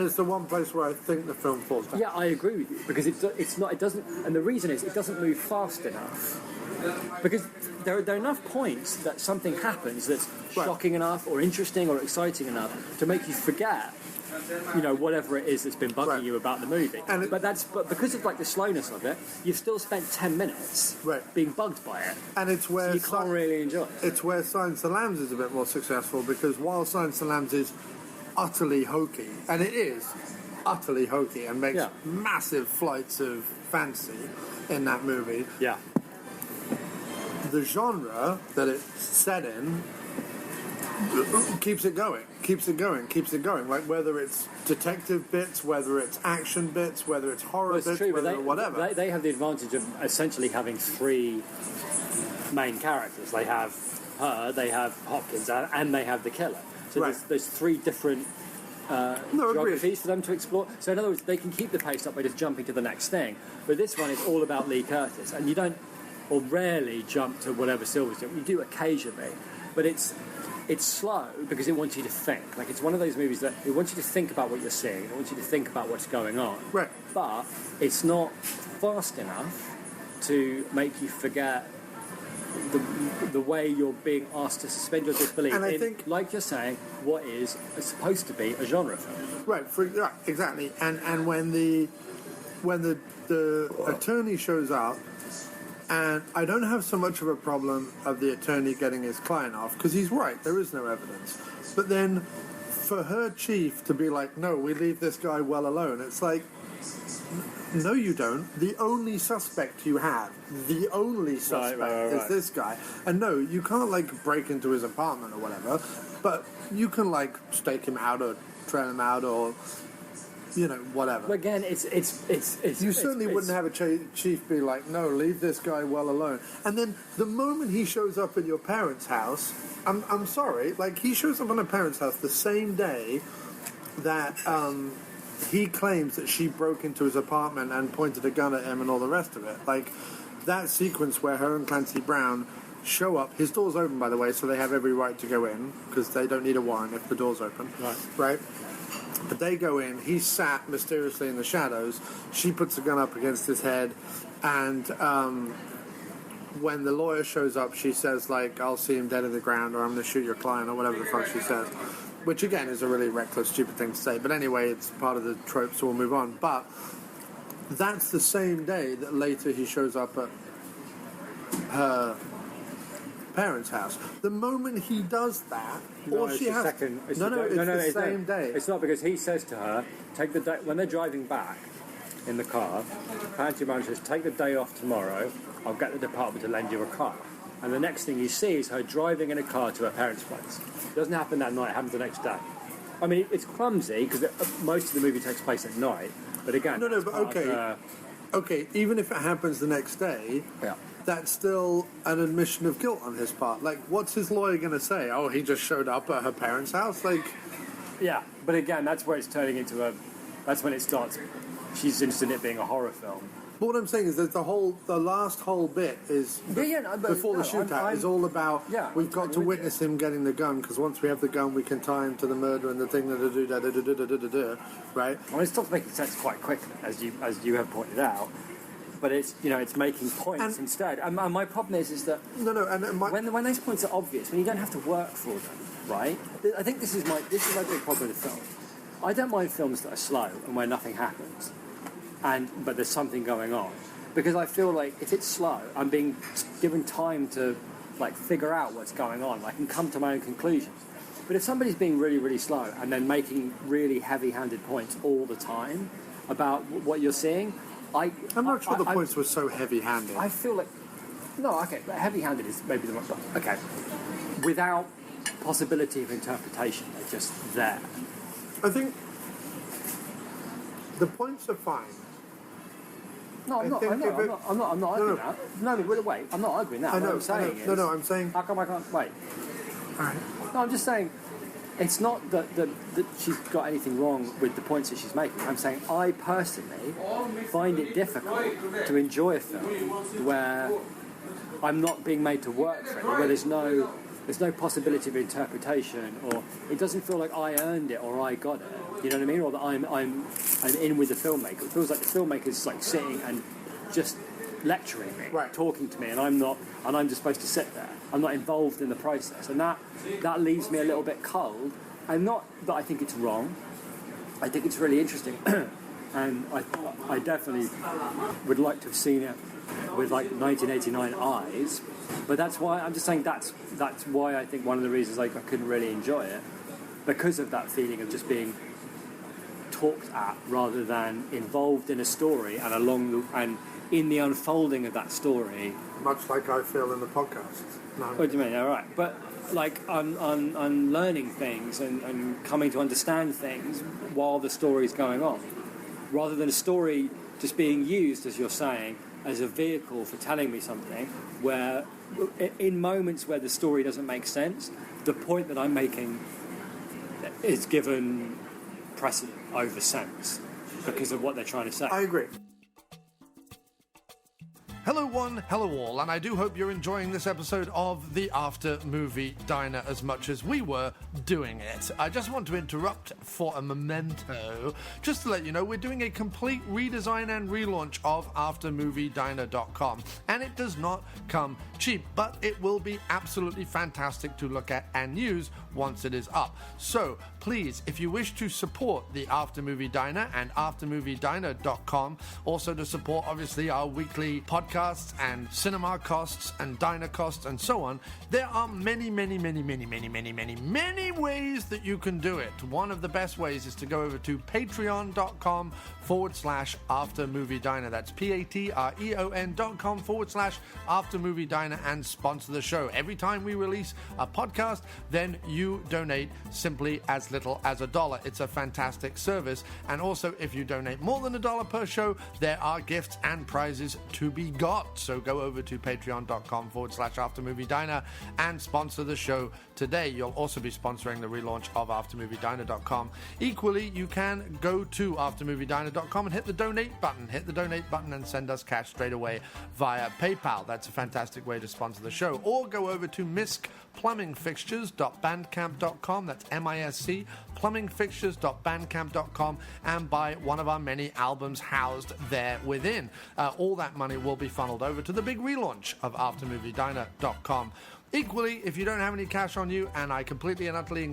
it's the one place where I think the film falls down. Yeah, I agree with you because it's not. It doesn't. And the reason is it doesn't move fast enough. Because there are enough points that something happens that's shocking enough or interesting or exciting enough to make you forget, you know, whatever it is that's been bugging you about the movie. But because of like the slowness of it, you've still spent 10 minutes being bugged by it. And it's where so you can't really enjoy it. It's where Silence of the Lambs is a bit more successful, because while Silence of the Lambs is utterly hokey, and it is utterly hokey and makes massive flights of fancy in that movie. Yeah. The genre that it's set in keeps it going. Like, whether it's detective bits, whether it's action bits, whether it's horror bits, whatever. They have the advantage of essentially having three main characters. They have her, they have Hopkins, and they have the killer. So there's three different geographies for them to explore. So in other words, they can keep the pace up by just jumping to the next thing. But this one is all about Lee Curtis, and you don't, or rarely, jump to whatever Silver's doing. You do occasionally, but it's slow because it wants you to think. Like, it's one of those movies that it wants you to think about what you're seeing. It wants you to think about what's going on. Right. But it's not fast enough to make you forget the way you're being asked to suspend your disbelief. And I think, like you're saying, what is supposed to be a genre film. Right, exactly. And when the attorney shows up, and I don't have so much of a problem of the attorney getting his client off, because he's right, there is no evidence. But then for her chief to be like, no, we leave this guy well alone, it's like, no, you don't. The only suspect you have, is this guy. And no, you can't, like, break into his apartment or whatever, but you can, like, stake him out or trail him out or, you know, whatever. But again, it's you certainly wouldn't have a chief be like, no, leave this guy well alone. And then the moment he shows up at your parents' house, I'm sorry, like, he shows up at her parents' house the same day that he claims that she broke into his apartment and pointed a gun at him and all the rest of it. Like, that sequence where her and Clancy Brown show up. His door's open, by the way, so they have every right to go in, because they don't need a warrant if the door's open. Right? But they go in, he's sat mysteriously in the shadows, she puts a gun up against his head, and when the lawyer shows up, she says, like, I'll see him dead in the ground, or I'm going to shoot your client, or whatever the fuck she says. Which, again, is a really reckless, stupid thing to say. But anyway, it's part of the trope, so we'll move on. But that's the same day that later he shows up at her parents' house. The moment he does that, it's the same day. It's not, because he says to her, take the day, when they're driving back in the car, Clancy Brown says, take the day off tomorrow, I'll get the department to lend you a car. And the next thing you see is her driving in a car to her parents' place. It doesn't happen that night, it happens the next day. I mean, it's clumsy, because most of the movie takes place at night, but again... Okay, even if it happens the next day, that's still an admission of guilt on his part. Like, what's his lawyer going to say? Oh, he just showed up at her parents' house? Like... Yeah, but again, that's where it's turning into a... That's when it starts... She's interested in it being a horror film. But what I'm saying is that the last whole bit is before the shootout is all about. Yeah, we've got to witness him getting the gun because once we have the gun, we can tie him to the murder and the thing right? Well, it starts making sense quite quickly, as you have pointed out. But it's making points instead. And my problem is that when those points are obvious, when you don't have to work for them, right? I think this is my big problem with film. I don't mind films that are slow and where nothing happens, but there's something going on, because I feel like if it's slow, I'm being given time to figure out what's going on. I can come to my own conclusions. But if somebody's being really, really slow and then making really heavy-handed points all the time about what you're seeing, I'm not sure the points were so heavy-handed. I feel like but heavy-handed is maybe the wrong word. Okay, without possibility of interpretation, they're just there. I think the points are fine. No, I'm not arguing that. No, wait, I'm not arguing that. What I'm saying is... I'm saying... How come I can't... Wait. All right. No, I'm just saying, it's not that she's got anything wrong with the points that she's making. I'm saying I personally find it difficult to enjoy a film where I'm not being made to work for it, where there's no possibility of interpretation, or it doesn't feel like I earned it or I got it. You know what I mean? Or that I'm in with the filmmaker. It feels like the filmmaker's sitting and just lecturing me, right, talking to me, and I'm not, and I'm just supposed to sit there. I'm not involved in the process, and that leaves me a little bit cold. And not that I think it's wrong. I think it's really interesting, and I definitely would like to have seen it with 1989 eyes. But that's why I'm just saying that's why I think one of the reasons I couldn't really enjoy it, because of that feeling of just being talked at rather than involved in a story and in the unfolding of that story. Much like I feel in the podcast. No. What do you mean? All right, but I'm learning things and coming to understand things while the story's going on, rather than a story just being used, as you're saying, as a vehicle for telling me something, where in moments where the story doesn't make sense, the point that I'm making is given precedent over sense because of what they're trying to say. I agree. Hello one, hello all, and I do hope you're enjoying this episode of the After Movie Diner as much as we were doing it. I just want to interrupt for a memento, just to let you know we're doing a complete redesign and relaunch of aftermoviediner.com, and it does not come cheap, but it will be absolutely fantastic to look at and use once it is up. So please, if you wish to support the After Movie Diner and aftermoviediner.com, also to support obviously our weekly podcasts and cinema costs and diner costs and so on, there are many ways that you can do it. One of the best ways is to go over to patreon.com/aftermoviediner. That's patreon.com/aftermoviediner and sponsor the show. Every time we release a podcast, then you donate simply as little as $1. It's a fantastic service. And also, if you donate more than $1 per show, there are gifts and prizes to be got. So go over to patreon.com/aftermoviediner and sponsor the show today. You'll also be sponsoring the relaunch of aftermoviediner.com. Equally, you can go to aftermoviediner.com and hit the donate button. Hit the donate button and send us cash straight away via PayPal. That's a fantastic way to sponsor the show. Or go over to miskplumbingfixtures.bandcamp.com. That's MISC plumbingfixtures.bandcamp.com and buy one of our many albums housed there within. All that money will be funneled over to the big relaunch of aftermoviediner.com. Equally, if you don't have any cash on you, and I completely and utterly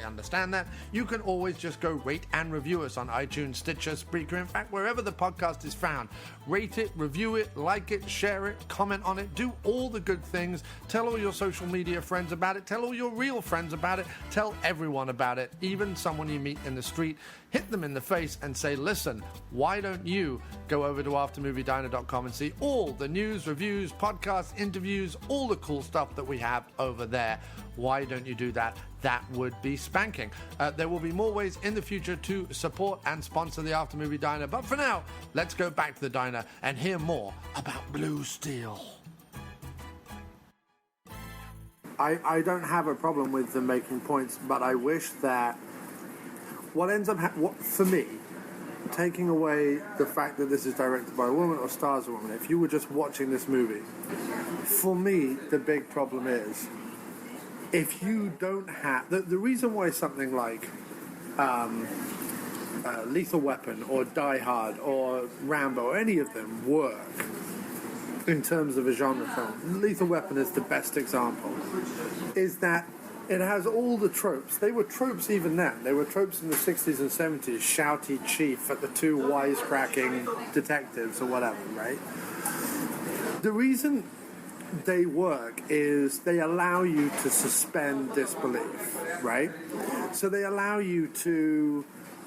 understand that, you can always just go rate and review us on iTunes, Stitcher, Spreaker, in fact, wherever the podcast is found. Rate it, review it, like it, share it, comment on it, do all the good things. Tell all your social media friends about it. Tell all your real friends about it. Tell everyone about it, even someone you meet in the street. Hit them in the face and say, listen, why don't you go over to aftermoviediner.com and see all the news, reviews, podcasts, interviews, all the cool stuff that we have over there. Why don't you do that? That would be spanking. There will be more ways in the future to support and sponsor the After Movie Diner. But for now, let's go back to the diner and hear more about Blue Steel. I don't have a problem with them making points, but I wish that what ends up for me, taking away the fact that this is directed by a woman or stars a woman, if you were just watching this movie, for me, the big problem is, if you don't have... The reason why something like Lethal Weapon or Die Hard or Rambo, or any of them work in terms of a genre film, Lethal Weapon is the best example, is that it has all the tropes. They were tropes even then. They were tropes in the 60s and 70s. Shouty chief at the two wisecracking detectives or whatever, right? The reason they work is they allow you to suspend disbelief, right? So they allow you to...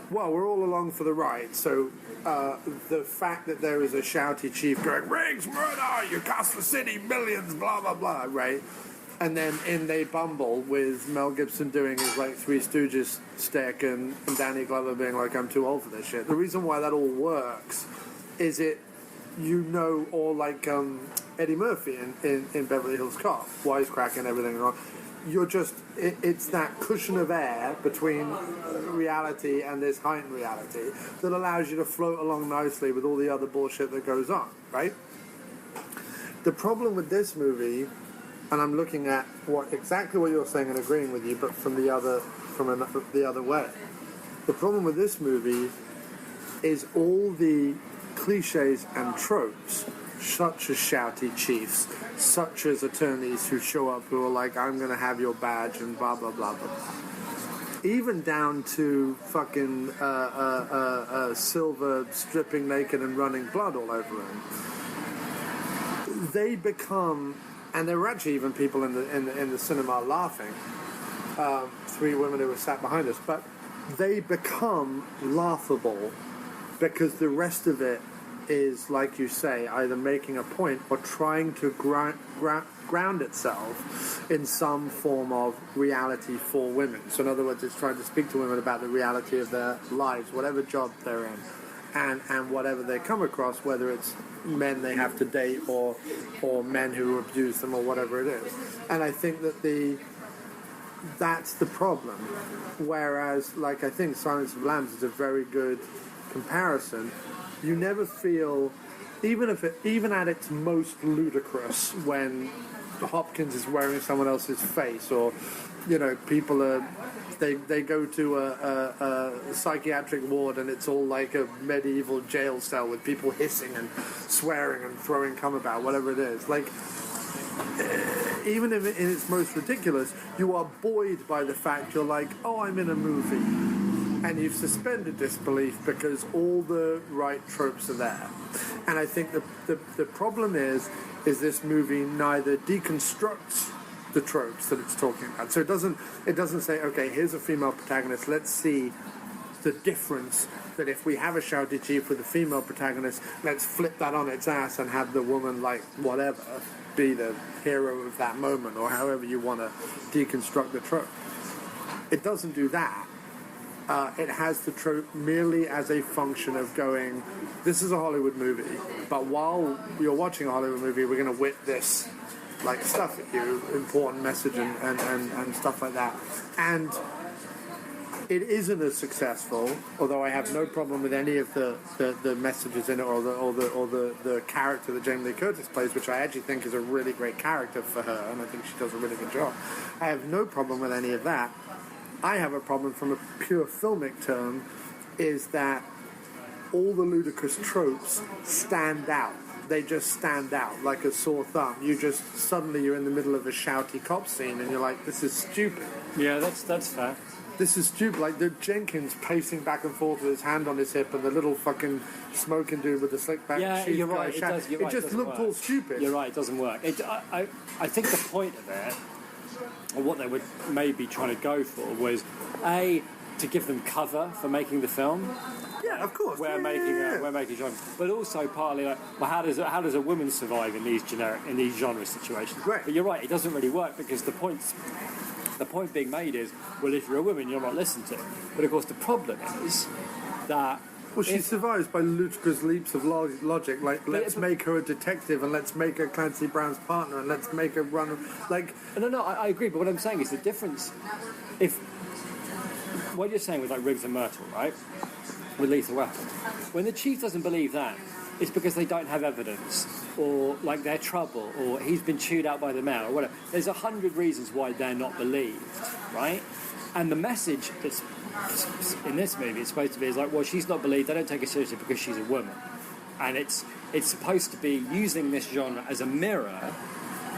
Well, we're all along for the ride, so the fact that there is a shouty chief going, Riggs, murder, you cost the city millions, blah, blah, blah, right? And then in they bumble with Mel Gibson doing his like Three Stooges stick and Danny Glover being like, I'm too old for this shit. The reason why that all works is or like Eddie Murphy in Beverly Hills Cop, wisecracking everything wrong. It's that cushion of air between reality and this heightened reality that allows you to float along nicely with all the other bullshit that goes on, right? The problem with this movie, and I'm looking at exactly what you're saying and agreeing with you, but from the other way. The problem with this movie is all the cliches and tropes, such as shouty chiefs, such as attorneys who show up who are like, I'm going to have your badge and blah, blah, blah, blah. Even down to fucking Silver stripping naked and running blood all over him. They become... And there were actually even people in the cinema laughing. 3 women who were sat behind us. But they become laughable because the rest of it is, like you say, either making a point or trying to ground itself in some form of reality for women. So in other words, it's trying to speak to women about the reality of their lives, whatever job they're in, and whatever they come across, whether it's men they have to date or men who abuse them or whatever it is. And I think that that's the problem. Whereas, like, I think Silence of the Lambs is a very good comparison. You never feel, even at its most ludicrous, when Hopkins is wearing someone else's face, or people are they go to a psychiatric ward and it's all like a medieval jail cell with people hissing and swearing and throwing cum about, whatever it is. Like, even if in its most ridiculous, you are buoyed by the fact you're like, oh, I'm in a movie. And you've suspended disbelief because all the right tropes are there. And I think the problem is this movie neither deconstructs the tropes that it's talking about. So it doesn't say, okay, here's a female protagonist, let's see the difference that if we have a shouty chief with a female protagonist, let's flip that on its ass and have the woman, like, whatever, be the hero of that moment, or however you want to deconstruct the trope. It doesn't do that. It has the trope merely as a function of going, this is a Hollywood movie, but while you're watching a Hollywood movie, we're going to whip this like stuff at you, important message and stuff like that. And it isn't as successful, although I have no problem with any of the messages in it or the character that Jamie Lee Curtis plays, which I actually think is a really great character for her, and I think she does a really good job. I have no problem with any of that. I have a problem from a pure filmic term, is that all the ludicrous tropes stand out. They just stand out like a sore thumb. You're in the middle of a shouty cop scene and you're like, this is stupid. Yeah, that's fair. This is stupid. Like the Jenkins pacing back and forth with his hand on his hip and the little fucking smoking dude with the slick back. Yeah, you're right. It just looked all stupid. You're right. It doesn't work. I think the point of it, or what they were maybe trying to go for, was to give them cover for making the film. Yeah, of course. We're making genre, but also partly like, well, how does a woman survive in these genre situations? Right. But you're right. It doesn't really work because the point being made is, well, if you're a woman, you're not listened to. But of course, the problem is that. Well, she survives by ludicrous leaps of logic, like, let's make her a detective and let's make her Clancy Brown's partner and let's make her run, like... No, I agree, but what I'm saying is the difference, if... What you're saying with, like, Riggs and Myrtle, right? with Lethal Weapon. When the chief doesn't believe that, it's because they don't have evidence, or like they're trouble, or he's been chewed out by the mail, or whatever. There's 100 reasons why they're not believed, right? And the message that's in this movie is supposed to be is like, well, she's not believed. They don't take her seriously because she's a woman, and it's supposed to be using this genre as a mirror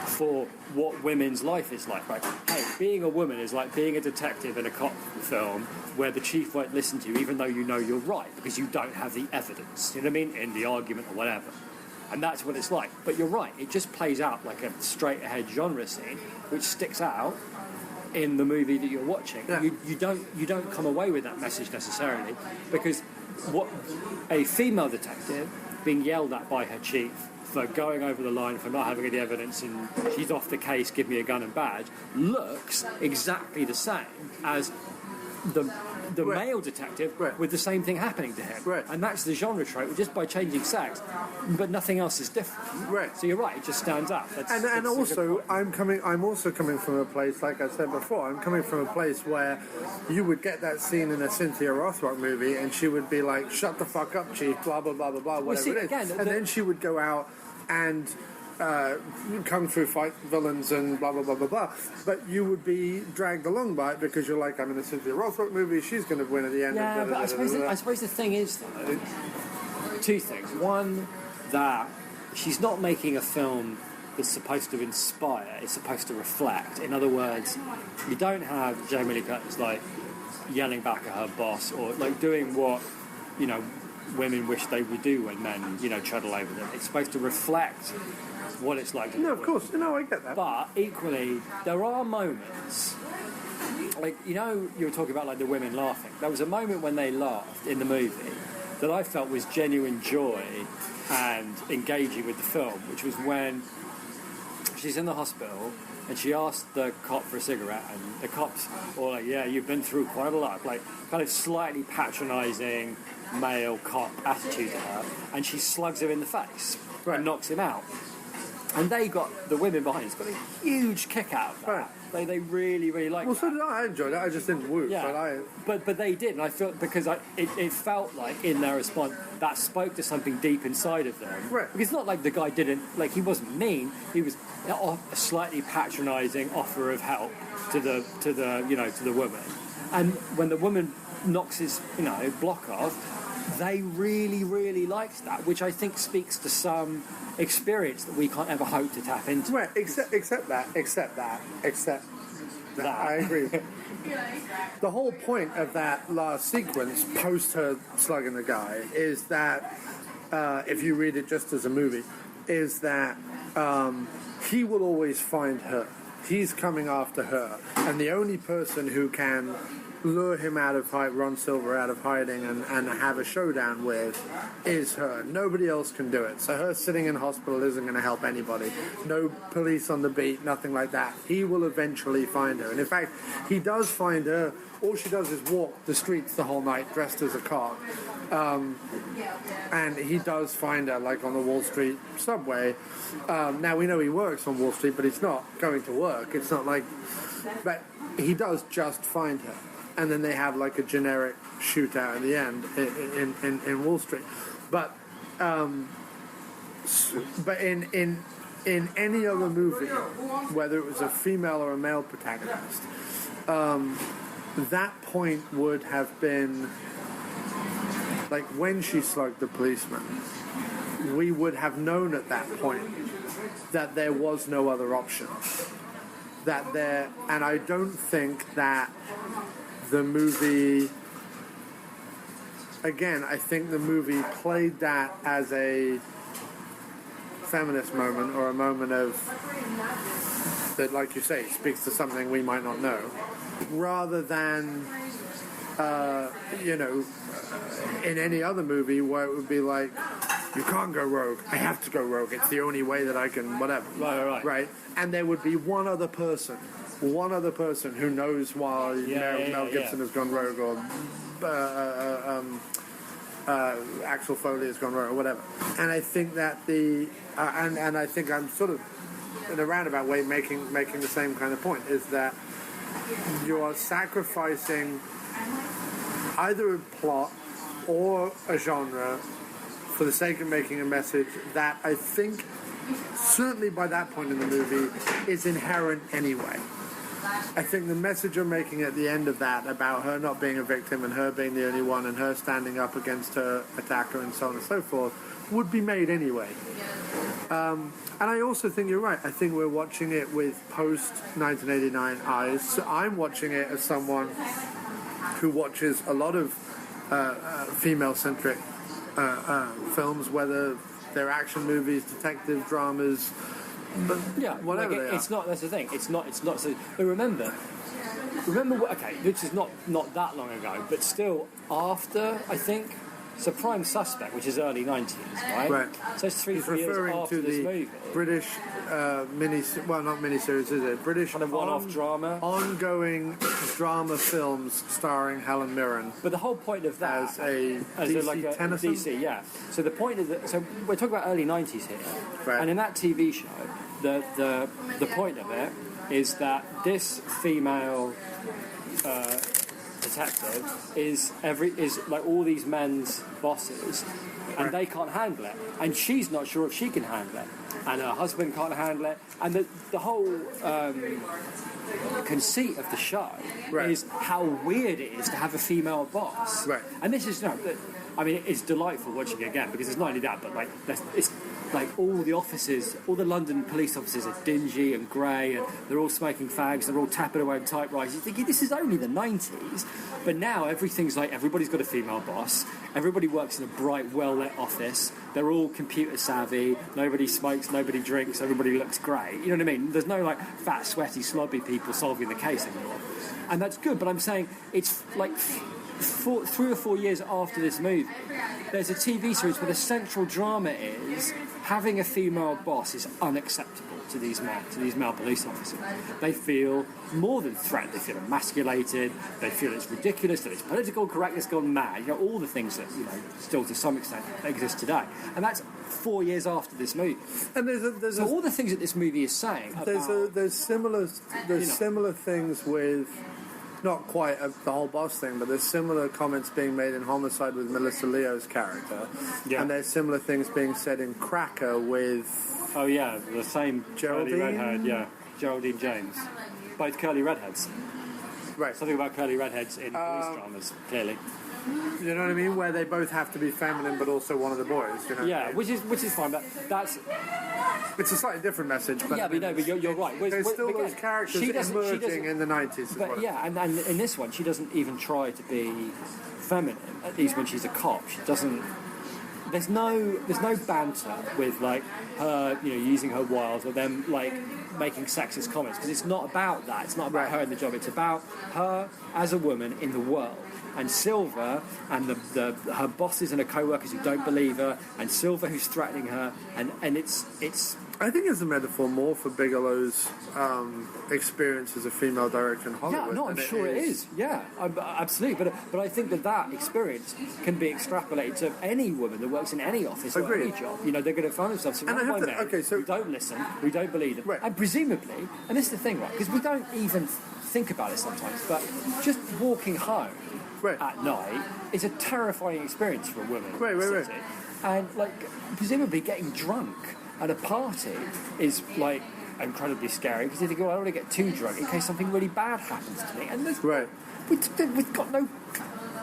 for what women's life is like. Right? Hey, being a woman is like being a detective in a cop film where the chief won't listen to you even though you know you're right because you don't have the evidence, you know what I mean, in the argument or whatever. And that's what it's like. But you're right, it just plays out like a straight-ahead genre scene which sticks out in the movie that you're watching. Yeah. You don't come away with that message necessarily, because what a female detective being yelled at by her chief for going over the line, for not having any evidence, and she's off the case, give me a gun and badge, looks exactly the same as the male detective with the same thing happening to him. Right. And that's the genre trope, just by changing sex, but nothing else is different. Right. So you're right, it just stands out. And also, I'm also coming from a place, like I said before, I'm coming from a place where you would get that scene in a Cynthia Rothrock movie and she would be like, shut the fuck up, chief, blah, blah, blah, blah, blah, whatever it is. Again, and then she would go out and kung fu fight villains and blah blah blah blah blah, but you would be dragged along by it because you're like, I'm in a Cynthia Rothrock movie, she's going to win at the end. Yeah, but I suppose the thing is, though, two things. One, that she's not making a film that's supposed to inspire, it's supposed to reflect. In other words, you don't have Jamie Lee Curtis like yelling back at her boss or like doing what, you know, women wish they would do when men, you know, treadle over them. It's supposed to reflect what it's like. No, of course. No, I get that. But equally, there are moments, like, you know, you were talking about like the women laughing. There was a moment when they laughed in the movie that I felt was genuine joy and engaging with the film, which was when she's in the hospital and she asked the cop for a cigarette, and the cop's all like, yeah, you've been through quite a lot, like kind of slightly patronising male cop attitude to her, and she slugs him in the face and knocks him out. And the women behind us got a huge kick out of that. Right. They really, really liked that. Well, so did I. I enjoyed it. I just didn't woo. Yeah. But they did, and I felt because it felt like in their response that spoke to something deep inside of them. Right. Because it's not like the guy didn't, like, he wasn't mean. He was a slightly patronising offer of help to the woman. And when the woman knocks his block off, they really, really liked that, which I think speaks to some experience that we can't ever hope to tap into. Right, except that. I agree. The whole point of that last sequence, post her slugging the guy, is that, if you read it just as a movie, is that he will always find her. He's coming after her. And the only person who can lure him out of Ron Silver out of hiding and have a showdown with is her. Nobody else can do it. So her sitting in hospital isn't going to help anybody. No police on the beat, nothing like that. He will eventually find her. And in fact, he does find her. All she does is walk the streets the whole night dressed as a cop. And he does find her, like on the Wall Street subway. Now, we know he works on Wall Street, but it's not going to work. It's not like... But he does just find her. And then they have like a generic shootout at the end in Wall Street. But in any other movie, whether it was a female or a male protagonist, that point would have been like when she slugged the policeman. We would have known at that point that there was no other option. And I don't think that the movie, again, I think the movie played that as a feminist moment, or a moment of, that, like you say, speaks to something we might not know, rather than, in any other movie where it would be like, you can't go rogue, I have to go rogue, it's the only way that I can, whatever. Right? And there would be one other person who knows why Mel Gibson has gone rogue, or Axel Foley has gone rogue, or whatever. And I think that and I think I'm sort of in a roundabout way making the same kind of point, is that you are sacrificing either a plot or a genre for the sake of making a message that I think, certainly by that point in the movie, is inherent anyway. I think the message you're making at the end of that about her not being a victim and her being the only one and her standing up against her attacker and so on and so forth would be made anyway. And I also think you're right. I think we're watching it with post-1989 eyes. So I'm watching it as someone who watches a lot of female-centric films, whether they're action movies, detective dramas, but whatever they are. It's not. That's the thing. It's not. So, but remember what? Okay, which is not that long ago, but still after, I think. So Prime Suspect, which is early 90s, right? Right. So it's 3-4 years referring after to this the movie. British not miniseries, is it? British Kind of one-off drama. Ongoing drama films starring Helen Mirren. But the whole point of that... As DC Tennyson? DC, yeah. So the point of so we're talking about early 90s here. Right. And in that TV show, the point of it is that this female... detective is like all these men's bosses, and they can't handle it, and she's not sure if she can handle it, and her husband can't handle it, and the whole conceit of the show is how weird it is to have a female boss, right? And this is I mean, it's delightful watching it again because it's not only that, but like it's like all the offices, all the London police offices are dingy and grey, and they're all smoking fags, they're all tapping away on typewriters. You're thinking this is only the 90s, but now everything's like everybody's got a female boss, everybody works in a bright, well-lit office, they're all computer savvy, nobody smokes, nobody drinks, everybody looks great. You know what I mean? There's no like fat, sweaty, slobby people solving the case anymore. And that's good, but I'm saying it's like 3 or 4 years after this movie, there's a TV series where the central drama is having a female boss is unacceptable to these male police officers. They feel more than threatened. They feel emasculated. They feel it's ridiculous. That it's political correctness gone mad. You know, all the things that still to some extent exist today. And that's 4 years after this movie. And there's all the things that this movie is saying. There's similar things with. Not quite the whole boss thing, but there's similar comments being made in Homicide with Melissa Leo's character, and there's similar things being said in Cracker with... Oh yeah, the same Geraldine? curly redhead, Geraldine James. Both curly redheads. Right. Something about curly redheads in police dramas, clearly. You know what I mean? Where they both have to be feminine, but also one of the boys. You know? Yeah, which is fine. But that's it's a slightly different message. But but you're right. There's still those characters emerging in the 90s. But and in this one, she doesn't even try to be feminine. At least when she's a cop, she doesn't. There's no banter with like her, using her wiles or them like making sexist comments, because it's not about that. It's not about her in the job. It's about her as a woman in the world. And Silver and her bosses and her co-workers who don't believe her, and Silver who's threatening her, and it's. I think it's a metaphor more for Bigelow's experience as a female director in Hollywood. Yeah, no, I'm sure it is. Yeah, absolutely. But I think that experience can be extrapolated to any woman that works in any office or any job. They're going to find themselves surrounded by men who don't listen, who don't believe them, and presumably, and this is the thing, right? Because we don't even think about it sometimes, but just walking home. At night is a terrifying experience for a woman. Right. And presumably getting drunk at a party is incredibly scary, because you think, I don't want to get too drunk in case something really bad happens to me. And we've got no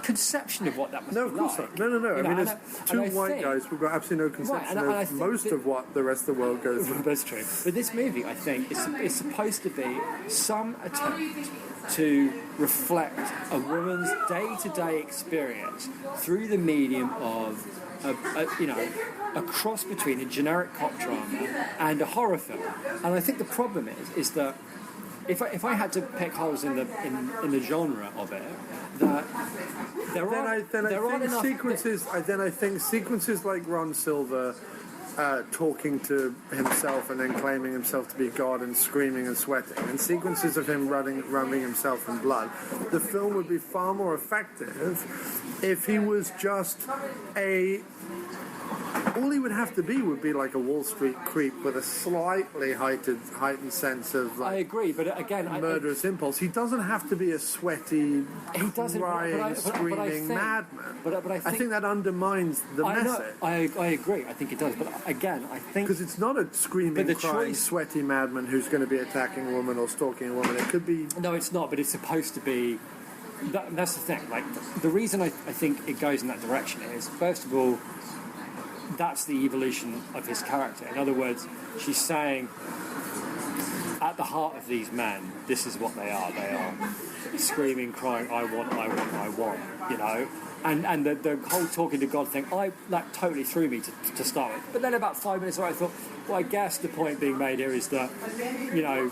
conception of what that must be like. No, of course not. No. I mean, as two white guys, we've got absolutely no conception of most of what the rest of the world goes through. That's true. But this movie, I think, is supposed to be some attempt to reflect a woman's day-to-day experience through the medium of a cross between a generic cop drama and a horror film. And I think the problem is that if I had to pick holes in the genre of it, that I think sequences like Ron Silver talking to himself and then claiming himself to be God and screaming and sweating, and sequences of him rubbing himself in blood, the film would be far more effective if he was just a all he would have to be would be like a Wall Street creep with a slightly heightened sense of I like agree, but again, murderous impulse. He doesn't have to be a sweaty, He doesn't, crying, screaming madman. But I think that undermines the I know, message. I agree. I think it does. But again, I think Because it's not a screaming, But the crying, choice- sweaty madman who's going to be attacking a woman or stalking a woman. It could be. no, it's not. But it's supposed to be. That's the thing. Like the reason I think it goes in that direction is, first of all, that's the evolution of his character. In other words, she's saying, at the heart of these men, this is what they are. They are screaming, crying, I want, you know. And the whole talking to God thing, that totally threw me to start with. But then about 5 minutes later, I thought, well, I guess the point being made here is that, you know,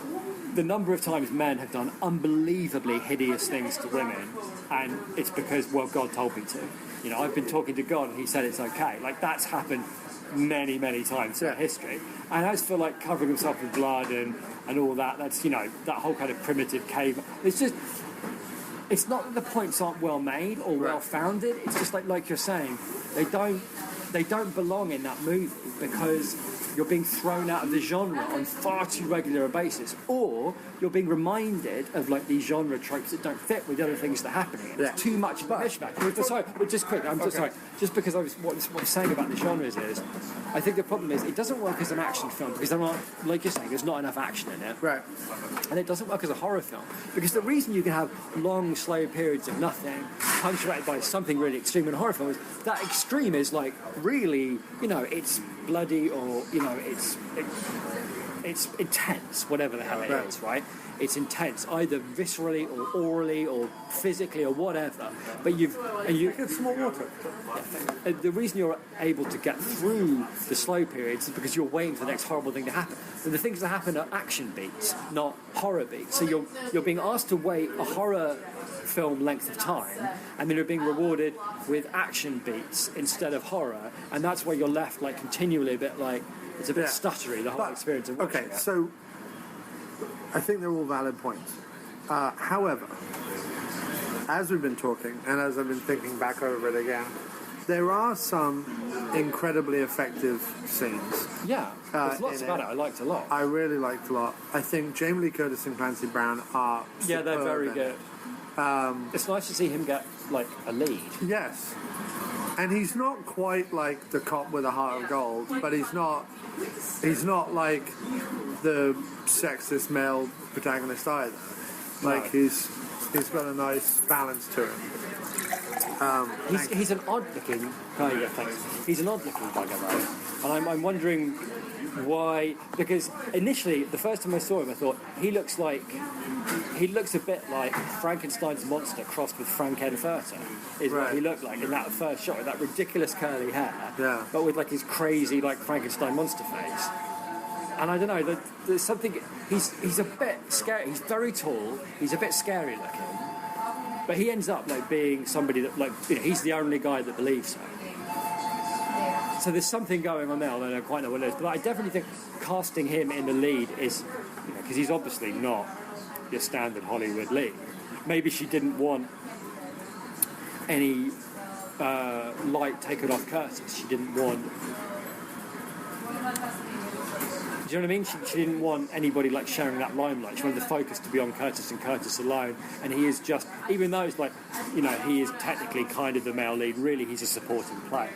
the number of times men have done unbelievably hideous things to women, and it's because, well, God told me to. You know, I've been talking to God and he said it's okay. Like, that's happened many, many times throughout history. And as for, like, covering himself with blood and all that, that's, you know, that whole kind of primitive cave. It's just, it's not that the points aren't well made or well founded. It's just like you're saying, they don't belong in that movie because you're being thrown out of the genre on far too regular a basis, or you're being reminded of like these genre tropes that don't fit with the other things that are happening. It's too much of a mishmash. But sorry, but just quick, I'm just sorry. Just because what I'm saying about the genres is, I think the problem is it doesn't work as an action film because there aren't, like you're saying, there's not enough action in it. Right. And it doesn't work as a horror film because the reason you can have long, slow periods of nothing punctuated by something really extreme in a horror film is that extreme is like really, you know, it's bloody or, you know, it's intense, whatever the hell it is, right? It's intense, either viscerally or orally or physically or whatever. But you Get some more water. the reason you're able to get through the slow periods is because you're waiting for the next horrible thing to happen. And the things that happen are action beats, not horror beats. So you're being asked to wait a horror film length of time, and then you're being rewarded with action beats instead of horror, and that's why you're left like continually a bit like it's a bit stuttery, the whole experience of watching it. So I think they're all valid points. However, as we've been talking and as I've been thinking back over it again, there are some incredibly effective scenes. Yeah, there's lots in about it. it I liked a lot. I really liked a lot. I think Jamie Lee Curtis and Clancy Brown are Yeah, they're very superb in it. good. It's nice to see him get like a lead. Yes. And he's not quite like the cop with a heart of gold, but he's not like the sexist male protagonist either. Like he's got a nice balance to him. He's an odd-looking. He's an odd-looking bugger though, and I'm wondering why. Because initially, the first time I saw him, I thought he looks a bit like Frankenstein's monster crossed with Frankenfurter. Is what he looked like in that first shot with that ridiculous curly hair, but with like his crazy like Frankenstein monster face. And I don't know, there's something. He's a bit scary. He's very tall. He's a bit scary looking. But he ends up like being somebody that, like, you know, he's the only guy that believes so. So there's something going on there. I don't quite know what it is, but I definitely think casting him in the lead is, you know, because he's obviously not your standard Hollywood lead. Maybe she didn't want any light taken off Curtis. She didn't want. Do you know what I mean? She didn't want anybody like sharing that limelight. She wanted the focus to be on Curtis and Curtis alone. And he is just, even though it's like, you know, he is technically kind of the male lead, really he's a supporting player.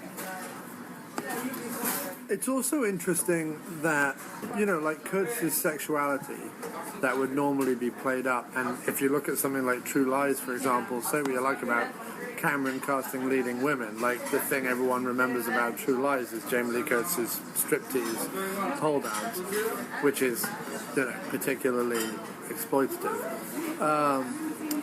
It's also interesting that, you know, like Curtis's sexuality that would normally be played up, and if you look at something like True Lies, for example, say what you like about Cameron casting leading women, like the thing everyone remembers about True Lies is Jamie Lee Curtis's striptease pole dance, which is, you know, particularly exploitative.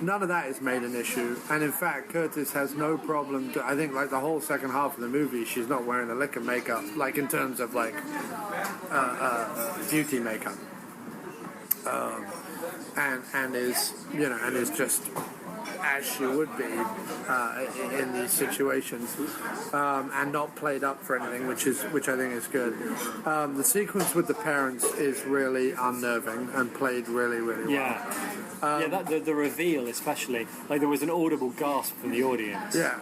None of that is made an issue, and in fact Curtis has no problem I think like the whole second half of the movie she's not wearing a lick of makeup, like in terms of like beauty makeup, and is, you know, and is just as she would be in these situations, and not played up for anything, which I think is good. The sequence with the parents is really unnerving and played really, really well. The reveal especially, like there was an audible gasp from the audience. Yeah.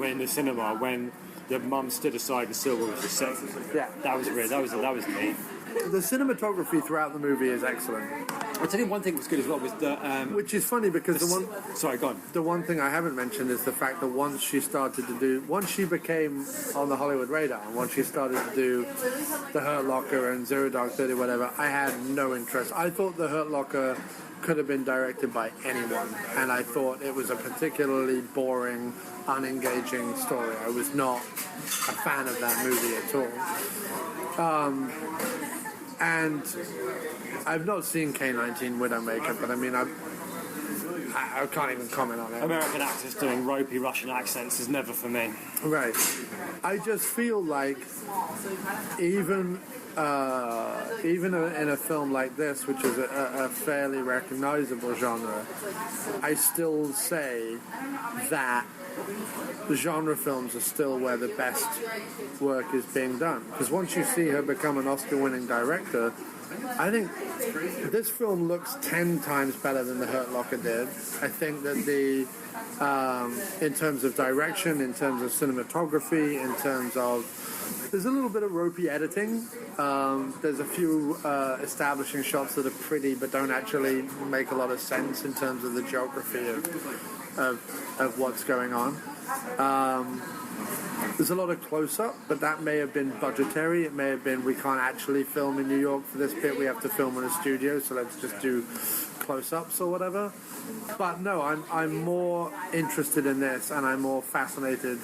In the cinema when the mum stood aside and Silver was just sitting. Yeah. That was weird. That was neat. The cinematography throughout the movie is excellent. I'll tell you one thing that was good as well was the... Which is funny because Sorry, go on. the one thing I haven't mentioned is the fact that once she became on the Hollywood radar, and once she started to do The Hurt Locker and Zero Dark 30, whatever, I had no interest. I thought The Hurt Locker could have been directed by anyone, and I thought it was a particularly boring, unengaging story. I was not a fan of that movie at all. And I've not seen K-19 Widowmaker, but I mean, I can't even comment on it. American actors doing ropey Russian accents is never for me. Right. I just feel like even in a film like this, which is a fairly recognizable genre, I still say that the genre films are still where the best work is being done. Because once you see her become an Oscar-winning director, I think this film looks 10 times better than The Hurt Locker did. I think that in terms of direction, in terms of cinematography, in terms of... There's a little bit of ropey editing. There's a few establishing shots that are pretty but don't actually make a lot of sense in terms of the geography of what's going on. There's a lot of close-up, but that may have been budgetary. It may have been, we can't actually film in New York for this bit, we have to film in a studio, so let's just do close-ups or whatever. But no, I'm more interested in this, and I'm more fascinated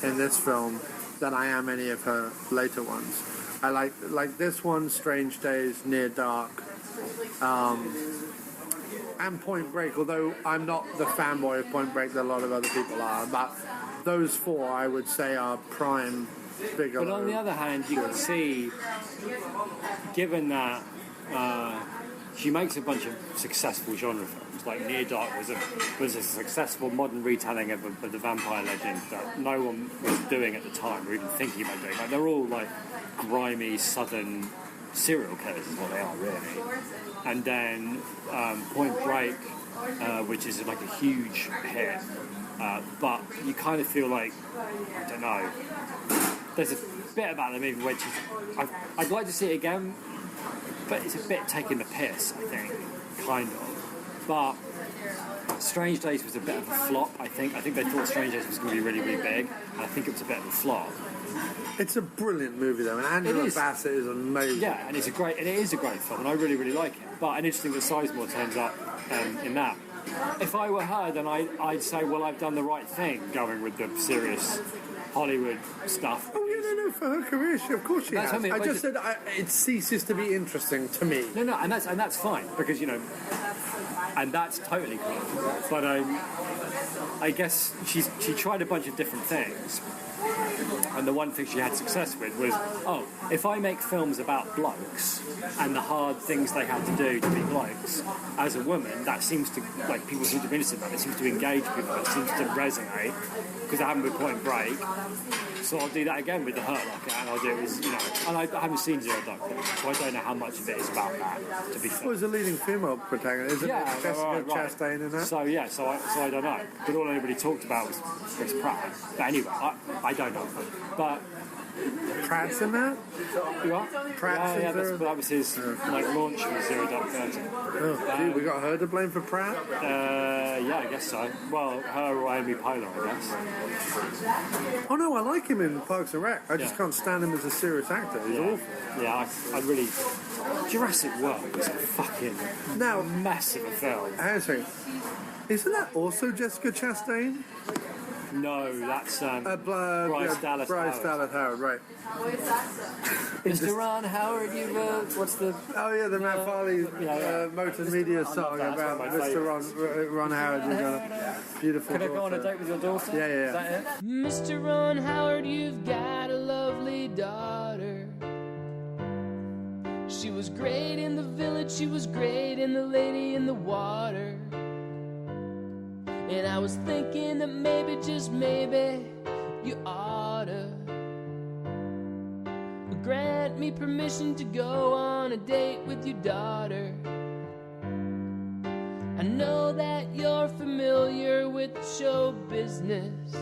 in this film than I am any of her later ones. I like this one, Strange Days, Near Dark, and Point Break, although I'm not the fanboy of Point Break that a lot of other people are, but those four I would say are prime Bigelow. But on the other hand, you can see, given that she makes a bunch of successful genre films, like Near Dark was a successful modern retelling of the vampire legend that no one was doing at the time or even thinking about doing. Like, they're all like grimy southern serial killers is what they are, really. And then Point Break, which is like a huge hit, but you kind of feel like, I don't know, there's a bit about the movie which I'd like to see it again, but it's a bit taking the piss, I think, kind of. But Strange Days was a bit of a flop, I think. I think they thought Strange Days was going to be really, really big, and I think it was a bit of a flop. It's a brilliant movie, though, and Angela Bassett is amazing. Yeah, and it is a great film, and I really, really like it. But interesting that Sizemore turns up in that. If I were her, then I'd say, well, I've done the right thing, going with the serious Hollywood stuff. Oh, yeah, no, for her career, of course she has. I mean, I just said it ceases to be interesting to me. No, and that's fine, because, you know, and that's totally cool. But I guess she tried a bunch of different things. And the one thing she had success with was, if I make films about blokes and the hard things they have to do to be blokes, as a woman, that seems to, like, people seem to be interested in that. It seems to engage people. It seems to resonate, because I haven't with Point Break. So I'll do that again with The Hurt Locker, and I'll do it as, you know, and I haven't seen Zero Dark 30, so I don't know how much of it is about that, to be fair. Well, it's a leading female protagonist, isn't it? Jessica Chastain in that? So I don't know. But all anybody talked about was Chris Pratt. But anyway, I don't know. But Pratt's in that? you are? Pratt's in there? that was his launch for Zero Dark 30. Oh, gee, we got her to blame for Pratt? Yeah, I guess so. Well, her or Amy Poehler, I guess. Oh no, I like him in Parks and Rec. I just can't stand him as a serious actor. He's awful. Yeah, I really... Jurassic World was a fucking mess of a film. Actually, isn't that also Jessica Chastain? No, that's Bryce Dallas Howard, right. Mr. Ron Howard, what's the... Oh yeah, the Matt Farley Motor Media song about Mr. Ron Howard. You've got a beautiful Can I go on a date with your daughter? Yeah. Is that it? Mr. Ron Howard, you've got a lovely daughter. She was great in the village, she was great in The Lady in the Water. And I was thinking that maybe, just maybe, you oughta grant me permission to go on a date with your daughter. I know that you're familiar with show business.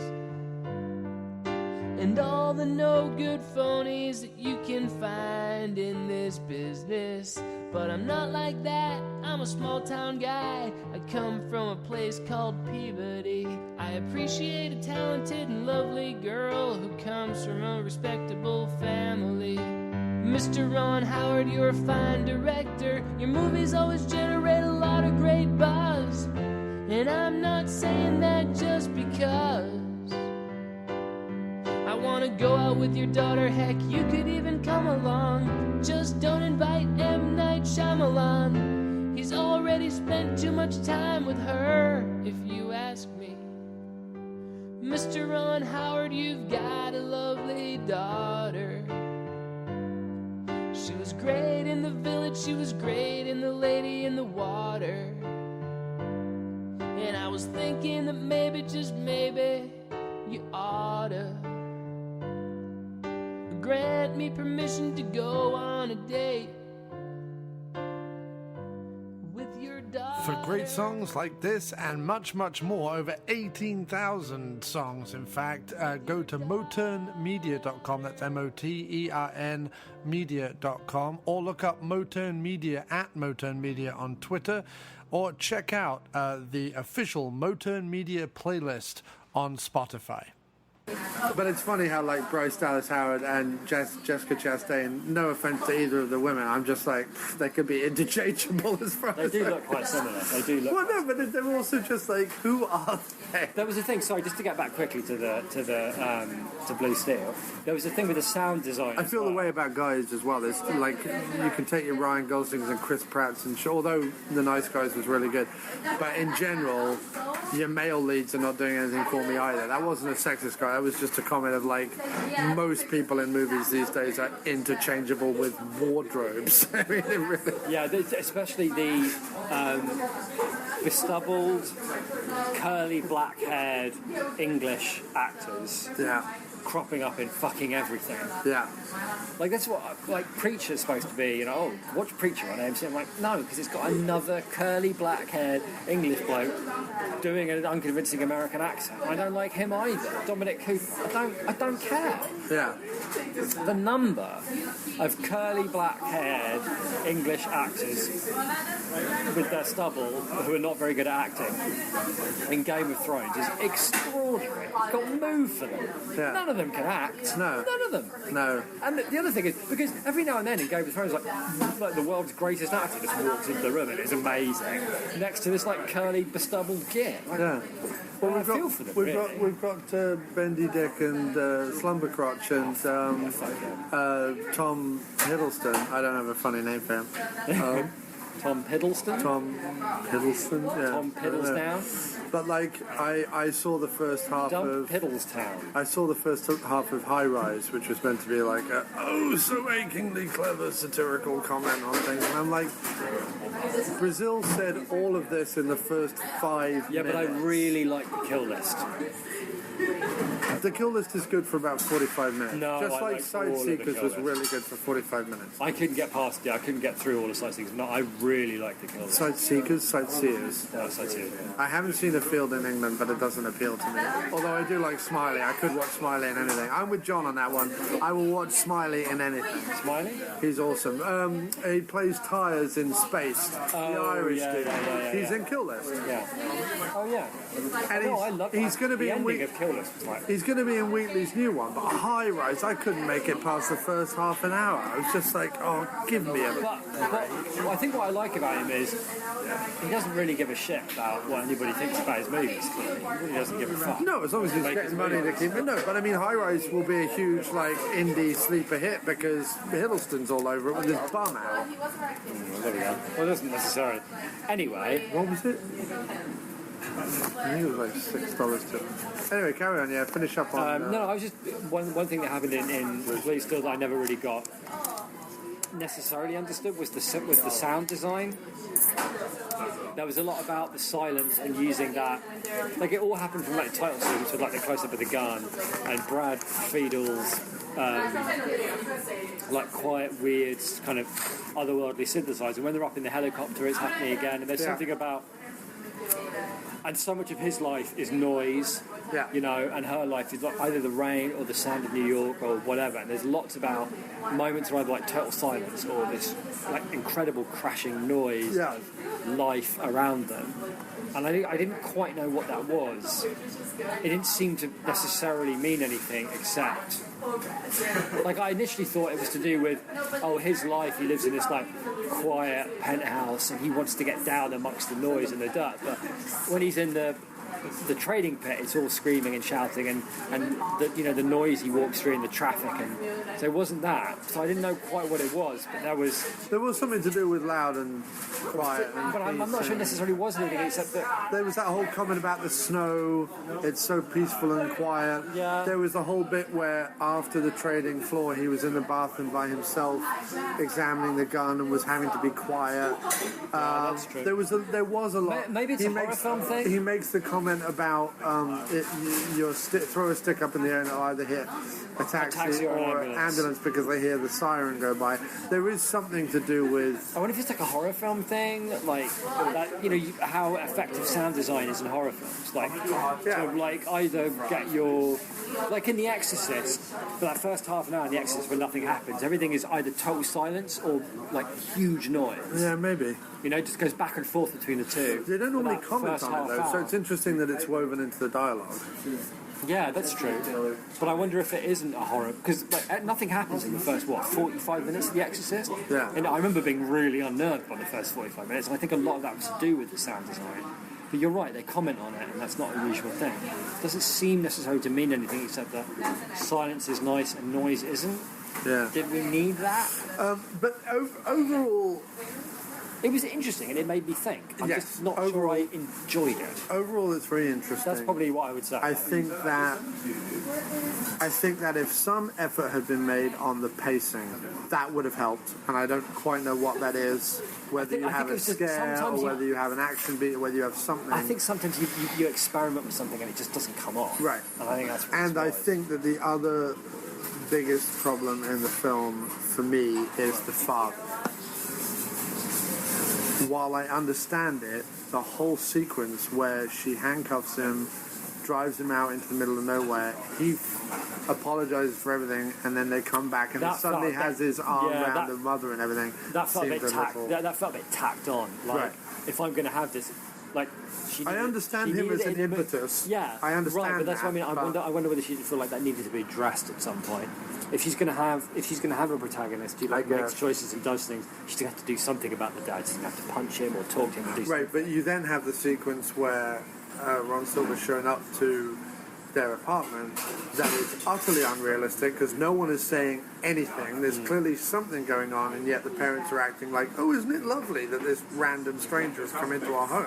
and all the no good phonies that you can find in this business. But I'm not like that, I'm a small town guy. I come from a place called Peabody. I appreciate a talented and lovely girl who comes from a respectable family. Mr. Ron Howard, you're a fine director. Your movies always generate a lot of great buzz. And I'm not saying that just because I wanna go out with your daughter. Heck, you could even come along. Just don't invite M. Night Shyamalan. He's already spent too much time with her, if you ask me. Mr. Ron Howard, you've got a lovely daughter. She was great in The Village, she was great in The Lady in the Water. And I was thinking that maybe, just maybe, you oughta grant me permission to go on a date with your daughter. For great songs like this and much, much more, over 18,000 songs, in fact, go to moturnmedia.com. That's MOTERN media.com, or look up Moturn Media at Moturn Media on Twitter, or check out the official Moturn Media playlist on Spotify. But it's funny how, like, Bryce Dallas Howard and Jessica Chastain, no offense to either of the women, I'm just like, they could be interchangeable as far as They do look quite similar. They do look. Well, no, but they're also just like, who are they? There was a thing. Sorry, just to get back quickly to Blue Steel. There was a thing with the sound design. I feel the way about guys as well. There's like, you can take your Ryan Goslings and Chris Pratts, and although The Nice Guys was really good, but in general, your male leads are not doing anything for me either. That wasn't a sexist guy. That was just a comment of, like, most people in movies these days are interchangeable with wardrobes. I mean, it really... Yeah, especially the bestubbled, curly, black-haired English actors. Yeah. Cropping up in fucking everything. Yeah. Like, that's what, like, Preacher's supposed to be, you know, oh, watch Preacher on AMC. I'm like, no, because it's got another curly, black-haired English bloke doing an unconvincing American accent. I don't like him either. Dominic Cooper, I don't care. Yeah. The number of curly, black-haired English actors with their stubble who are not very good at acting in Game of Thrones is extraordinary. Got move for them. Yeah. None of them can act. No. None of them. No. And the other thing is, because every now and then in Game of Thrones, like the world's greatest actor just walks into the room and is amazing, next to this, like, curly, bestubbled git. Yeah. Well, I feel for them, really. we've got Bendy Dick and Slumbercrotch and Tom Hiddleston. I don't have a funny name for him. Tom Hiddleston? Tom Hiddleston, yeah. Tom Piddlesdown? But, like, I saw the first half of... Piddlestown. I saw the first half of High Rise, which was meant to be like a so achingly clever satirical comment on things. And I'm like, Brazil said all of this in the first 5 minutes. Yeah, but I really like the Kill List. The Kill List is good for about 45 minutes. No, Just I like like Side all of the Seekers Kill was List. really good for 45 minutes. I couldn't get past it. I couldn't get through all the Side Seekers. No, I really like the Kill List. Side Seekers, Sightseers. No, Side Seekers. I haven't seen A Field in England, but it doesn't appeal to me. Although I do like Smiley. I could watch Smiley in anything. I'm with John on that one. I will watch Smiley in anything. Smiley? He's awesome. He plays Tyres in Spaced. The Irish dude. He's in Kill List. Yeah. Oh, yeah. And I love that. he's going to be the in ending of Kill List was like... He's going to be in Wheatley's new one, but High Rise, I couldn't make it past the first half an hour. I was just like, oh, give me a... But I think what I like about him is he doesn't really give a shit about what anybody thinks about his movies. He really doesn't give a fuck. No, as long as he's Make his getting money to keep it. No, but I mean, High Rise will be a huge, like, indie sleeper hit because Hiddleston's all over it with his bum out. There we go. Well, it doesn't necessarily. Anyway, What was it? I think it was like $6 to... Anyway, carry on, yeah, finish up on... no, I was just... One thing that happened in Blue Steel that I never really got necessarily understood was the sound design. There was a lot about the silence and using that. Like, it all happened from, like, title sequence with, like, the close-up of the gun and Brad Fiedel's like, quiet, weird, kind of otherworldly synthesizer. When they're up in the helicopter, it's happening again, and there's something about... And so much of his life is noise, Yeah. you know, and her life is like either the rain or the sound of New York or whatever. And there's lots about moments where either like total silence or this like incredible crashing noise Yeah. of life around them. And I didn't quite know what that was. It didn't seem to necessarily mean anything except, like, I initially thought it was to do with, oh, his life, he lives in this like quiet penthouse and he wants to get down amongst the noise and the dirt. But when he's in the trading pit, it's all screaming and shouting and the, you know, the noise he walks through in the traffic, and so it wasn't that. So I didn't know quite what it was, but there was something to do with loud and quiet. And but I'm not sure it necessarily was anything except that there was that whole comment about the snow. It's so peaceful and quiet. Yeah. There was the whole bit where after the trading floor, he was in the bathroom by himself, examining the gun and was having to be quiet. that's true. There was a lot. Maybe it's a horror film thing. He makes the comment about throw a stick up in the air and it'll either hit a taxi or an ambulance because they hear the siren go by. There is something to do with. I wonder if it's like a horror film thing, like that, you know, how effective sound design is in horror films. Like, sort of like either get your, like in The Exorcist, for that first half an hour in The Exorcist when nothing happens, everything is either total silence or like huge noise. Yeah, maybe. You know, it just goes back and forth between the two. They don't normally comment on it though, hour. so it's interesting that it's woven into the dialogue. Yeah, that's true. But I wonder if it isn't a horror, because like, nothing happens in the first, 45 minutes of The Exorcist? Yeah. And I remember being really unnerved by the first 45 minutes, and I think a lot of that was to do with the sound design. But you're right, they comment on it, and that's not a usual thing. It doesn't seem necessarily to mean anything except that silence is nice and noise isn't. Yeah. Did we need that? But overall, It was interesting, and it made me think. I'm Yes, just not overall- sure I enjoyed it. overall, it's very interesting. That's probably what I would say. I think that if some effort had been made on the pacing, that would have helped. And I don't quite know what that is. Whether you have a scare, or whether you have an action beat, or whether you have something. I think sometimes you experiment with something and it just doesn't come off. Right. And I think that's what And I it's think that the other biggest problem in the film, for me, is the father. While I understand it, the whole sequence where she handcuffs him, drives him out into the middle of nowhere, he apologizes for everything, and then they come back and he suddenly has his arm around the mother and everything. That felt a Seems bit that felt a bit tacked on. Like, Right. if I'm going to have this, like, I understand him as an impetus. Yeah, I understand right, but that's what I mean. but- I wonder whether she didn't feel like that needed to be addressed at some point. If she's going to have a protagonist who like I guess. makes choices and does things, she's going to have to do something about the dad. She's going to have to punch him or talk to him or do Right, but you then have the sequence where Ron Silver's showing up to their apartment that is utterly unrealistic because no one is saying anything. There's clearly something going on, and yet the parents are acting like, oh, isn't it lovely that this random stranger has come into our home?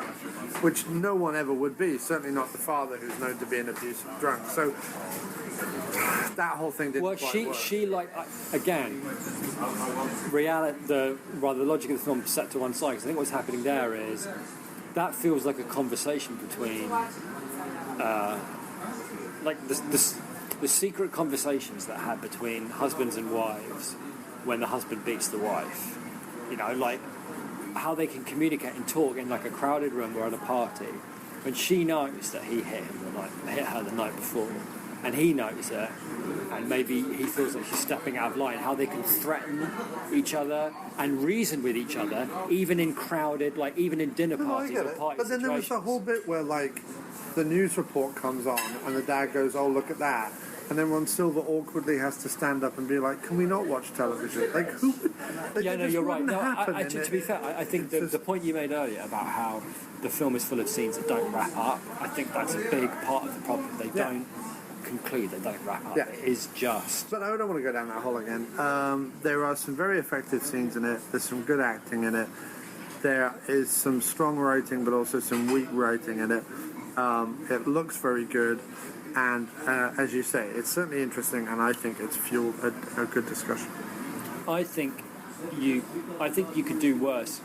Which no one ever would be, certainly not the father who's known to be an abusive drunk. So that whole thing didn't quite work. she like again, reality, the logic of the film set to one side. Because I think what's happening there is that feels like a conversation between, like the secret conversations that had between husbands and wives when the husband beats the wife. You know, like how they can communicate and talk in like a crowded room or at a party. When she knows that he hit her the night before, and he knows it, and maybe he feels like she's stepping out of line, how they can threaten each other and reason with each other, even in crowded, like even in dinner No, I parties get or it. party But then there was the situations. whole bit where, like, the news report comes on and the dad goes, oh, look at that. And then Ron Silver awkwardly has to stand up and be like, can we not watch television? Like, who would... Like, Yeah, it no, just you're right. wouldn't No, happen in to it. be fair, I think the point you made earlier about how the film is full of scenes that don't wrap up, I think that's a big part of the problem. They don't conclude, they don't wrap up. Yeah. It is just... But I don't want to go down that hole again. There are some very effective scenes in it. There's some good acting in it. There is some strong writing, but also some weak writing in it. It looks very good. And as you say, it's certainly interesting, and I think it's fueled a good discussion. I think you could do worse.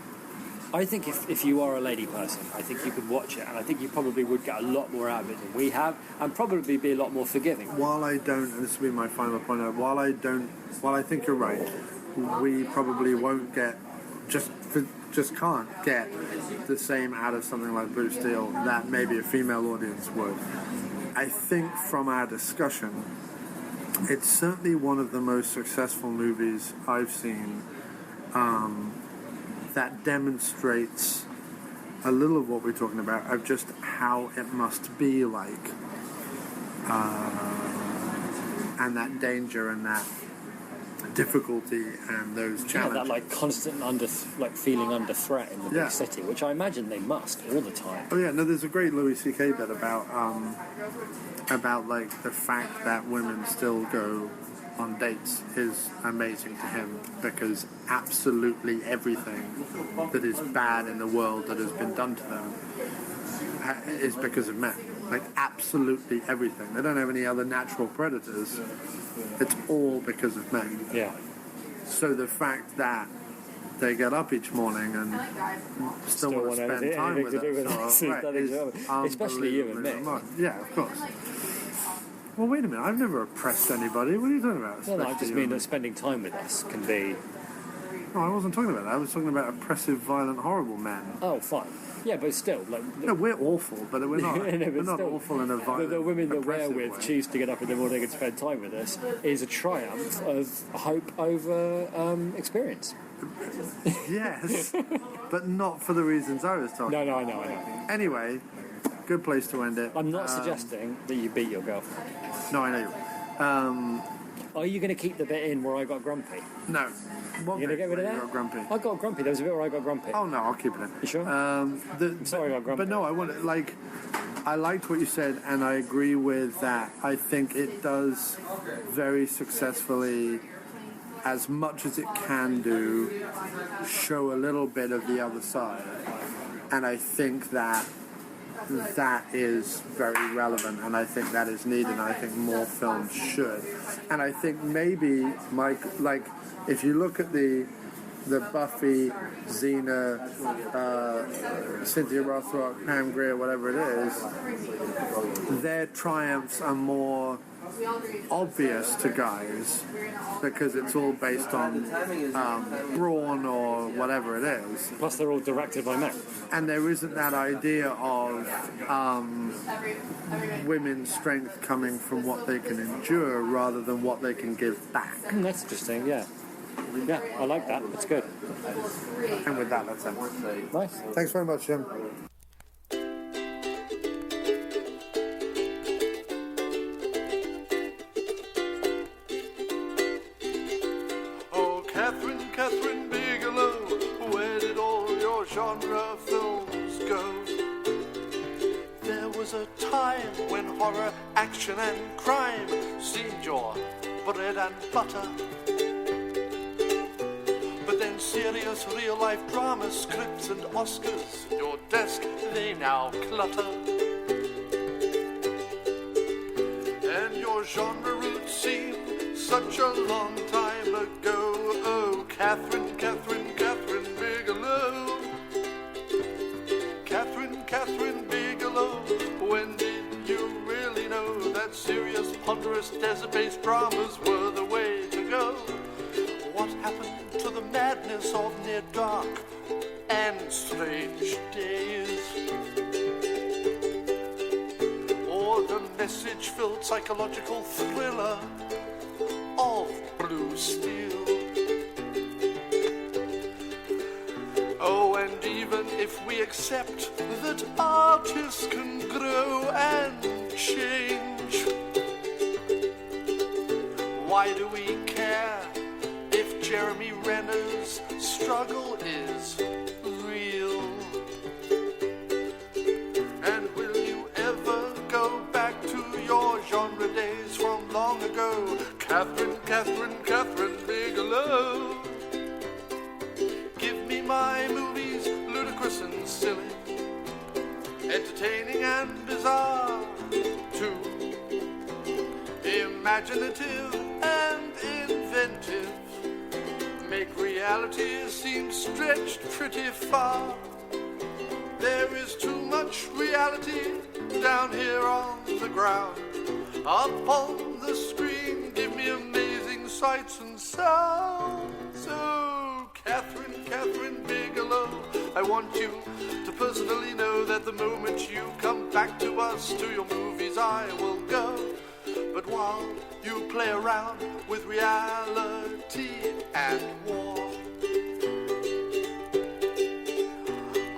I think if you are a lady person, I think you could watch it, and I think you probably would get a lot more out of it than we have, and probably be a lot more forgiving. While I don't, and this will be my final point, while I think you're right, we probably won't get, just just can't get the same out of something like Blue Steel that maybe a female audience would. I think from our discussion, it's certainly one of the most successful movies I've seen that demonstrates a little of what we're talking about, of just how it must be like, and that danger and that difficulty and those challenges. That like constant feeling under threat in the big city, which I imagine they must all the time. Oh yeah, no, there's a great Louis C.K. bit about like the fact that women still go on dates is amazing to him, because absolutely everything that is bad in the world that has been done to them is because of men. Like absolutely everything. They don't have any other natural predators. It's all because of men. Yeah. So the fact that they get up each morning and still want to spend time with us, especially you and me. Yeah, of course. Well, wait a minute. I've never oppressed anybody. What are you talking about? No, I just mean that spending time with us can be... No, I wasn't talking about that. I was talking about oppressive, violent, horrible men. Oh, fine. Yeah, but still, like... No, we're awful, but we're not. We're not still, awful in a violent, the women that we're with way. choose to get up in the morning and spend time with us is a triumph of hope over experience. Yes, but not for the reasons I was talking about. No, I know. Anyway, good place to end it. I'm not suggesting that you beat your girlfriend. No, I know you. Are you going to keep the bit in where I got grumpy? No. What You're going to get rid of that? Got grumpy. I got grumpy. There was a bit where I got grumpy. Oh no, I'll keep it in. You sure? I'm sorry I got grumpy. But no, I liked what you said, and I agree with that. I think it does very successfully, as much as it can do, show a little bit of the other side. And I think that is very relevant, and I think that is needed, and I think more films should. And I think maybe, Mike, like, if you look at the Buffy, Xena, Cynthia Rothrock, Pam Grier, whatever it is, their triumphs are more obvious to guys because it's all based on brawn or whatever it is. Plus they're all directed by men. And there isn't that idea of women's strength coming from what they can endure rather than what they can give back. That's interesting, yeah. Yeah, I like that. It's good. And with that, let's end. Nice. Thanks very much, Jim. Oh, Kathryn Bigelow, where did all your genre films go? There was a time when horror, action and crime seemed your bread and butter. But then serious real-life drama, scripts and Oscars, your desk, they now clutter. And your genre roots seem such a long time ago. Oh, Kathryn Bigelow. Kathryn Bigelow, when did you really know that serious, ponderous, desert-based dramas were the way to go? What happened to the madness of near dark and strange days? Or the message-filled psychological thriller of Blue Steel? Oh, and even if we accept that artists can grow and change, why do we care if Jeremy Renner's struggle is real? And will you ever go back to your genre days from long ago? Kathryn Bigelow. Give me my movies, ludicrous and silly, entertaining and bizarre, too imaginative and inventive, make reality seem stretched pretty far. There is too much reality down here on the ground. Up on the screen, give me amazing sights and sounds. Oh, Kathryn Bigelow. I want you to personally know that the moment you come back to us, to your movies I will go. But while you play around with reality and war,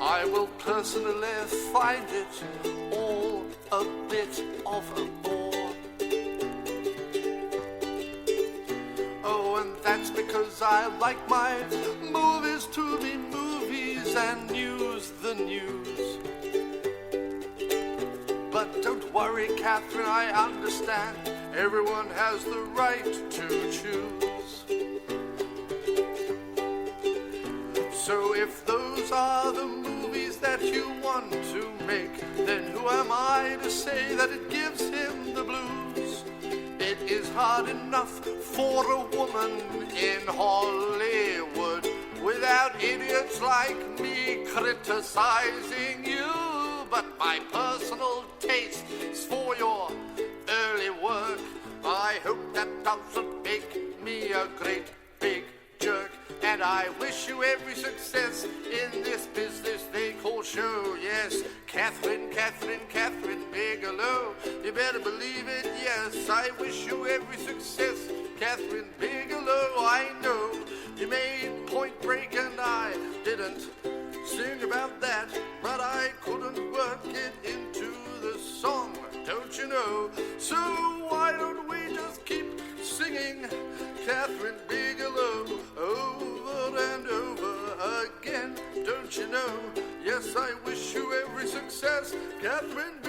I will personally find it all a bit of a bore. Oh, and that's because I like my movies to be movies and news the news. But don't worry, Kathryn, I understand. Everyone has the right to choose. So if those are the movies that you want to make, then who am I to say that it gives him the blues? It is hard enough for a woman in Hollywood without idiots like me criticizing you. But my personal taste is for your early work. I hope that doesn't make me a great big jerk. And I wish you every success in this business they call show. Yes, Kathryn Bigelow, you better believe it, yes. I wish you every success, Kathryn Bigelow. I know you made Point Break and I didn't sing about that, but I couldn't work it into the song, don't you know? So why don't we just keep singing Kathryn Bigelow over and over again, don't you know? Yes, I wish you every success, Kathryn